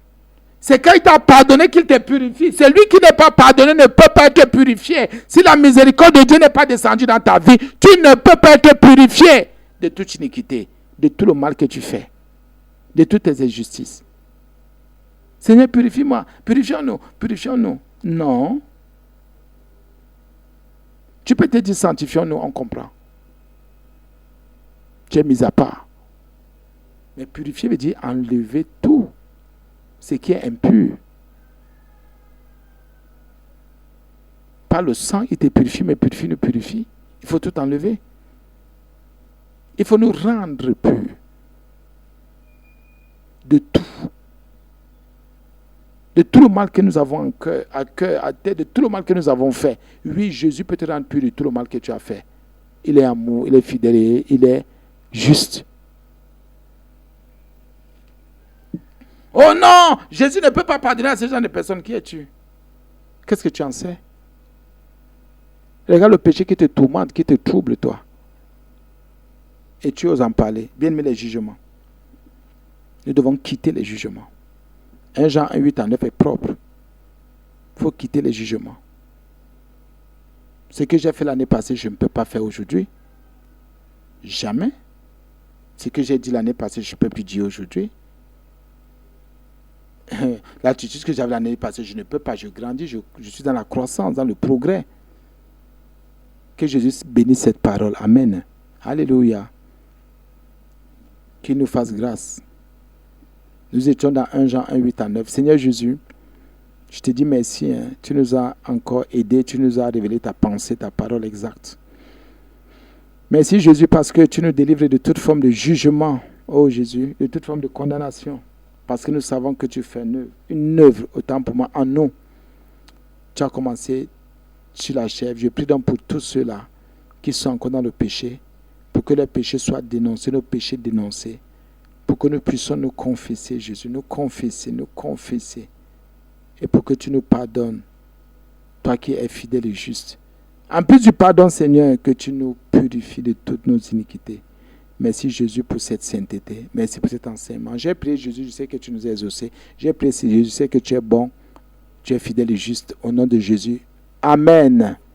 C'est quand il t'a pardonné qu'il te purifie. Celui qui n'est pas pardonné ne peut pas être purifié. Si la miséricorde de Dieu n'est pas descendue dans ta vie, tu ne peux pas être purifié de toute iniquité, de tout le mal que tu fais, de toutes tes injustices. Seigneur, purifie-moi. Purifions-nous. Purifions-nous. Non. Tu peux te dire sanctifions-nous, on comprend. Tu es mis à part. Mais purifier veut dire enlever tout ce qui est impur. Par le sang, il te purifie, mais purifie, nous purifie. Il faut tout enlever. Il faut nous rendre purs. De tout. De tout le mal que nous avons en cœur, à cœur, à tête, de tout le mal que nous avons fait. Oui, Jésus peut te rendre pur de tout le mal que tu as fait. Il est amour, il est fidèle, il est juste. Oh non, Jésus ne peut pas pardonner à ces gens de personnes. Qui es-tu? Qu'est-ce que tu en sais? Regarde le péché qui te tourmente, qui te trouble, toi. Et tu oses en parler. Bien aimé les jugements. Nous devons quitter les jugements. 1 Jean 1, 8 à 9 est propre. Il faut quitter les jugements. Ce que j'ai fait l'année passée, je ne peux pas faire aujourd'hui. Jamais. Ce que j'ai dit l'année passée, je ne peux plus dire aujourd'hui. L'attitude que j'avais l'année passée, je ne peux pas. Je grandis, je suis dans la croissance, dans le progrès. Que Jésus bénisse cette parole. Amen. Alléluia. Qu'il nous fasse grâce. Nous étions dans 1 Jean 1, 8 à 9. Seigneur Jésus, je te dis merci. Tu nous as encore aidés. Tu nous as révélé ta pensée, ta parole exacte. Merci Jésus parce que tu nous délivres de toute forme de jugement. Oh Jésus, de toute forme de condamnation. Parce que nous savons que tu fais une œuvre, autant pour moi, en nous. tu as commencé sur la chèvre. Je prie donc pour tous ceux-là qui sont encore dans le péché, pour que leurs péchés soient dénoncés, nos péchés dénoncés, pour que nous puissions nous confesser, Jésus, nous confesser, et pour que tu nous pardonnes, toi qui es fidèle et juste. En plus du pardon, Seigneur, que tu nous purifies de toutes nos iniquités. Merci Jésus pour cette sainteté. Merci pour cet enseignement. J'ai prié Jésus, je sais que tu nous as exaucés. J'ai prié Jésus, je sais que tu es bon, tu es fidèle et juste. Au nom de Jésus. Amen.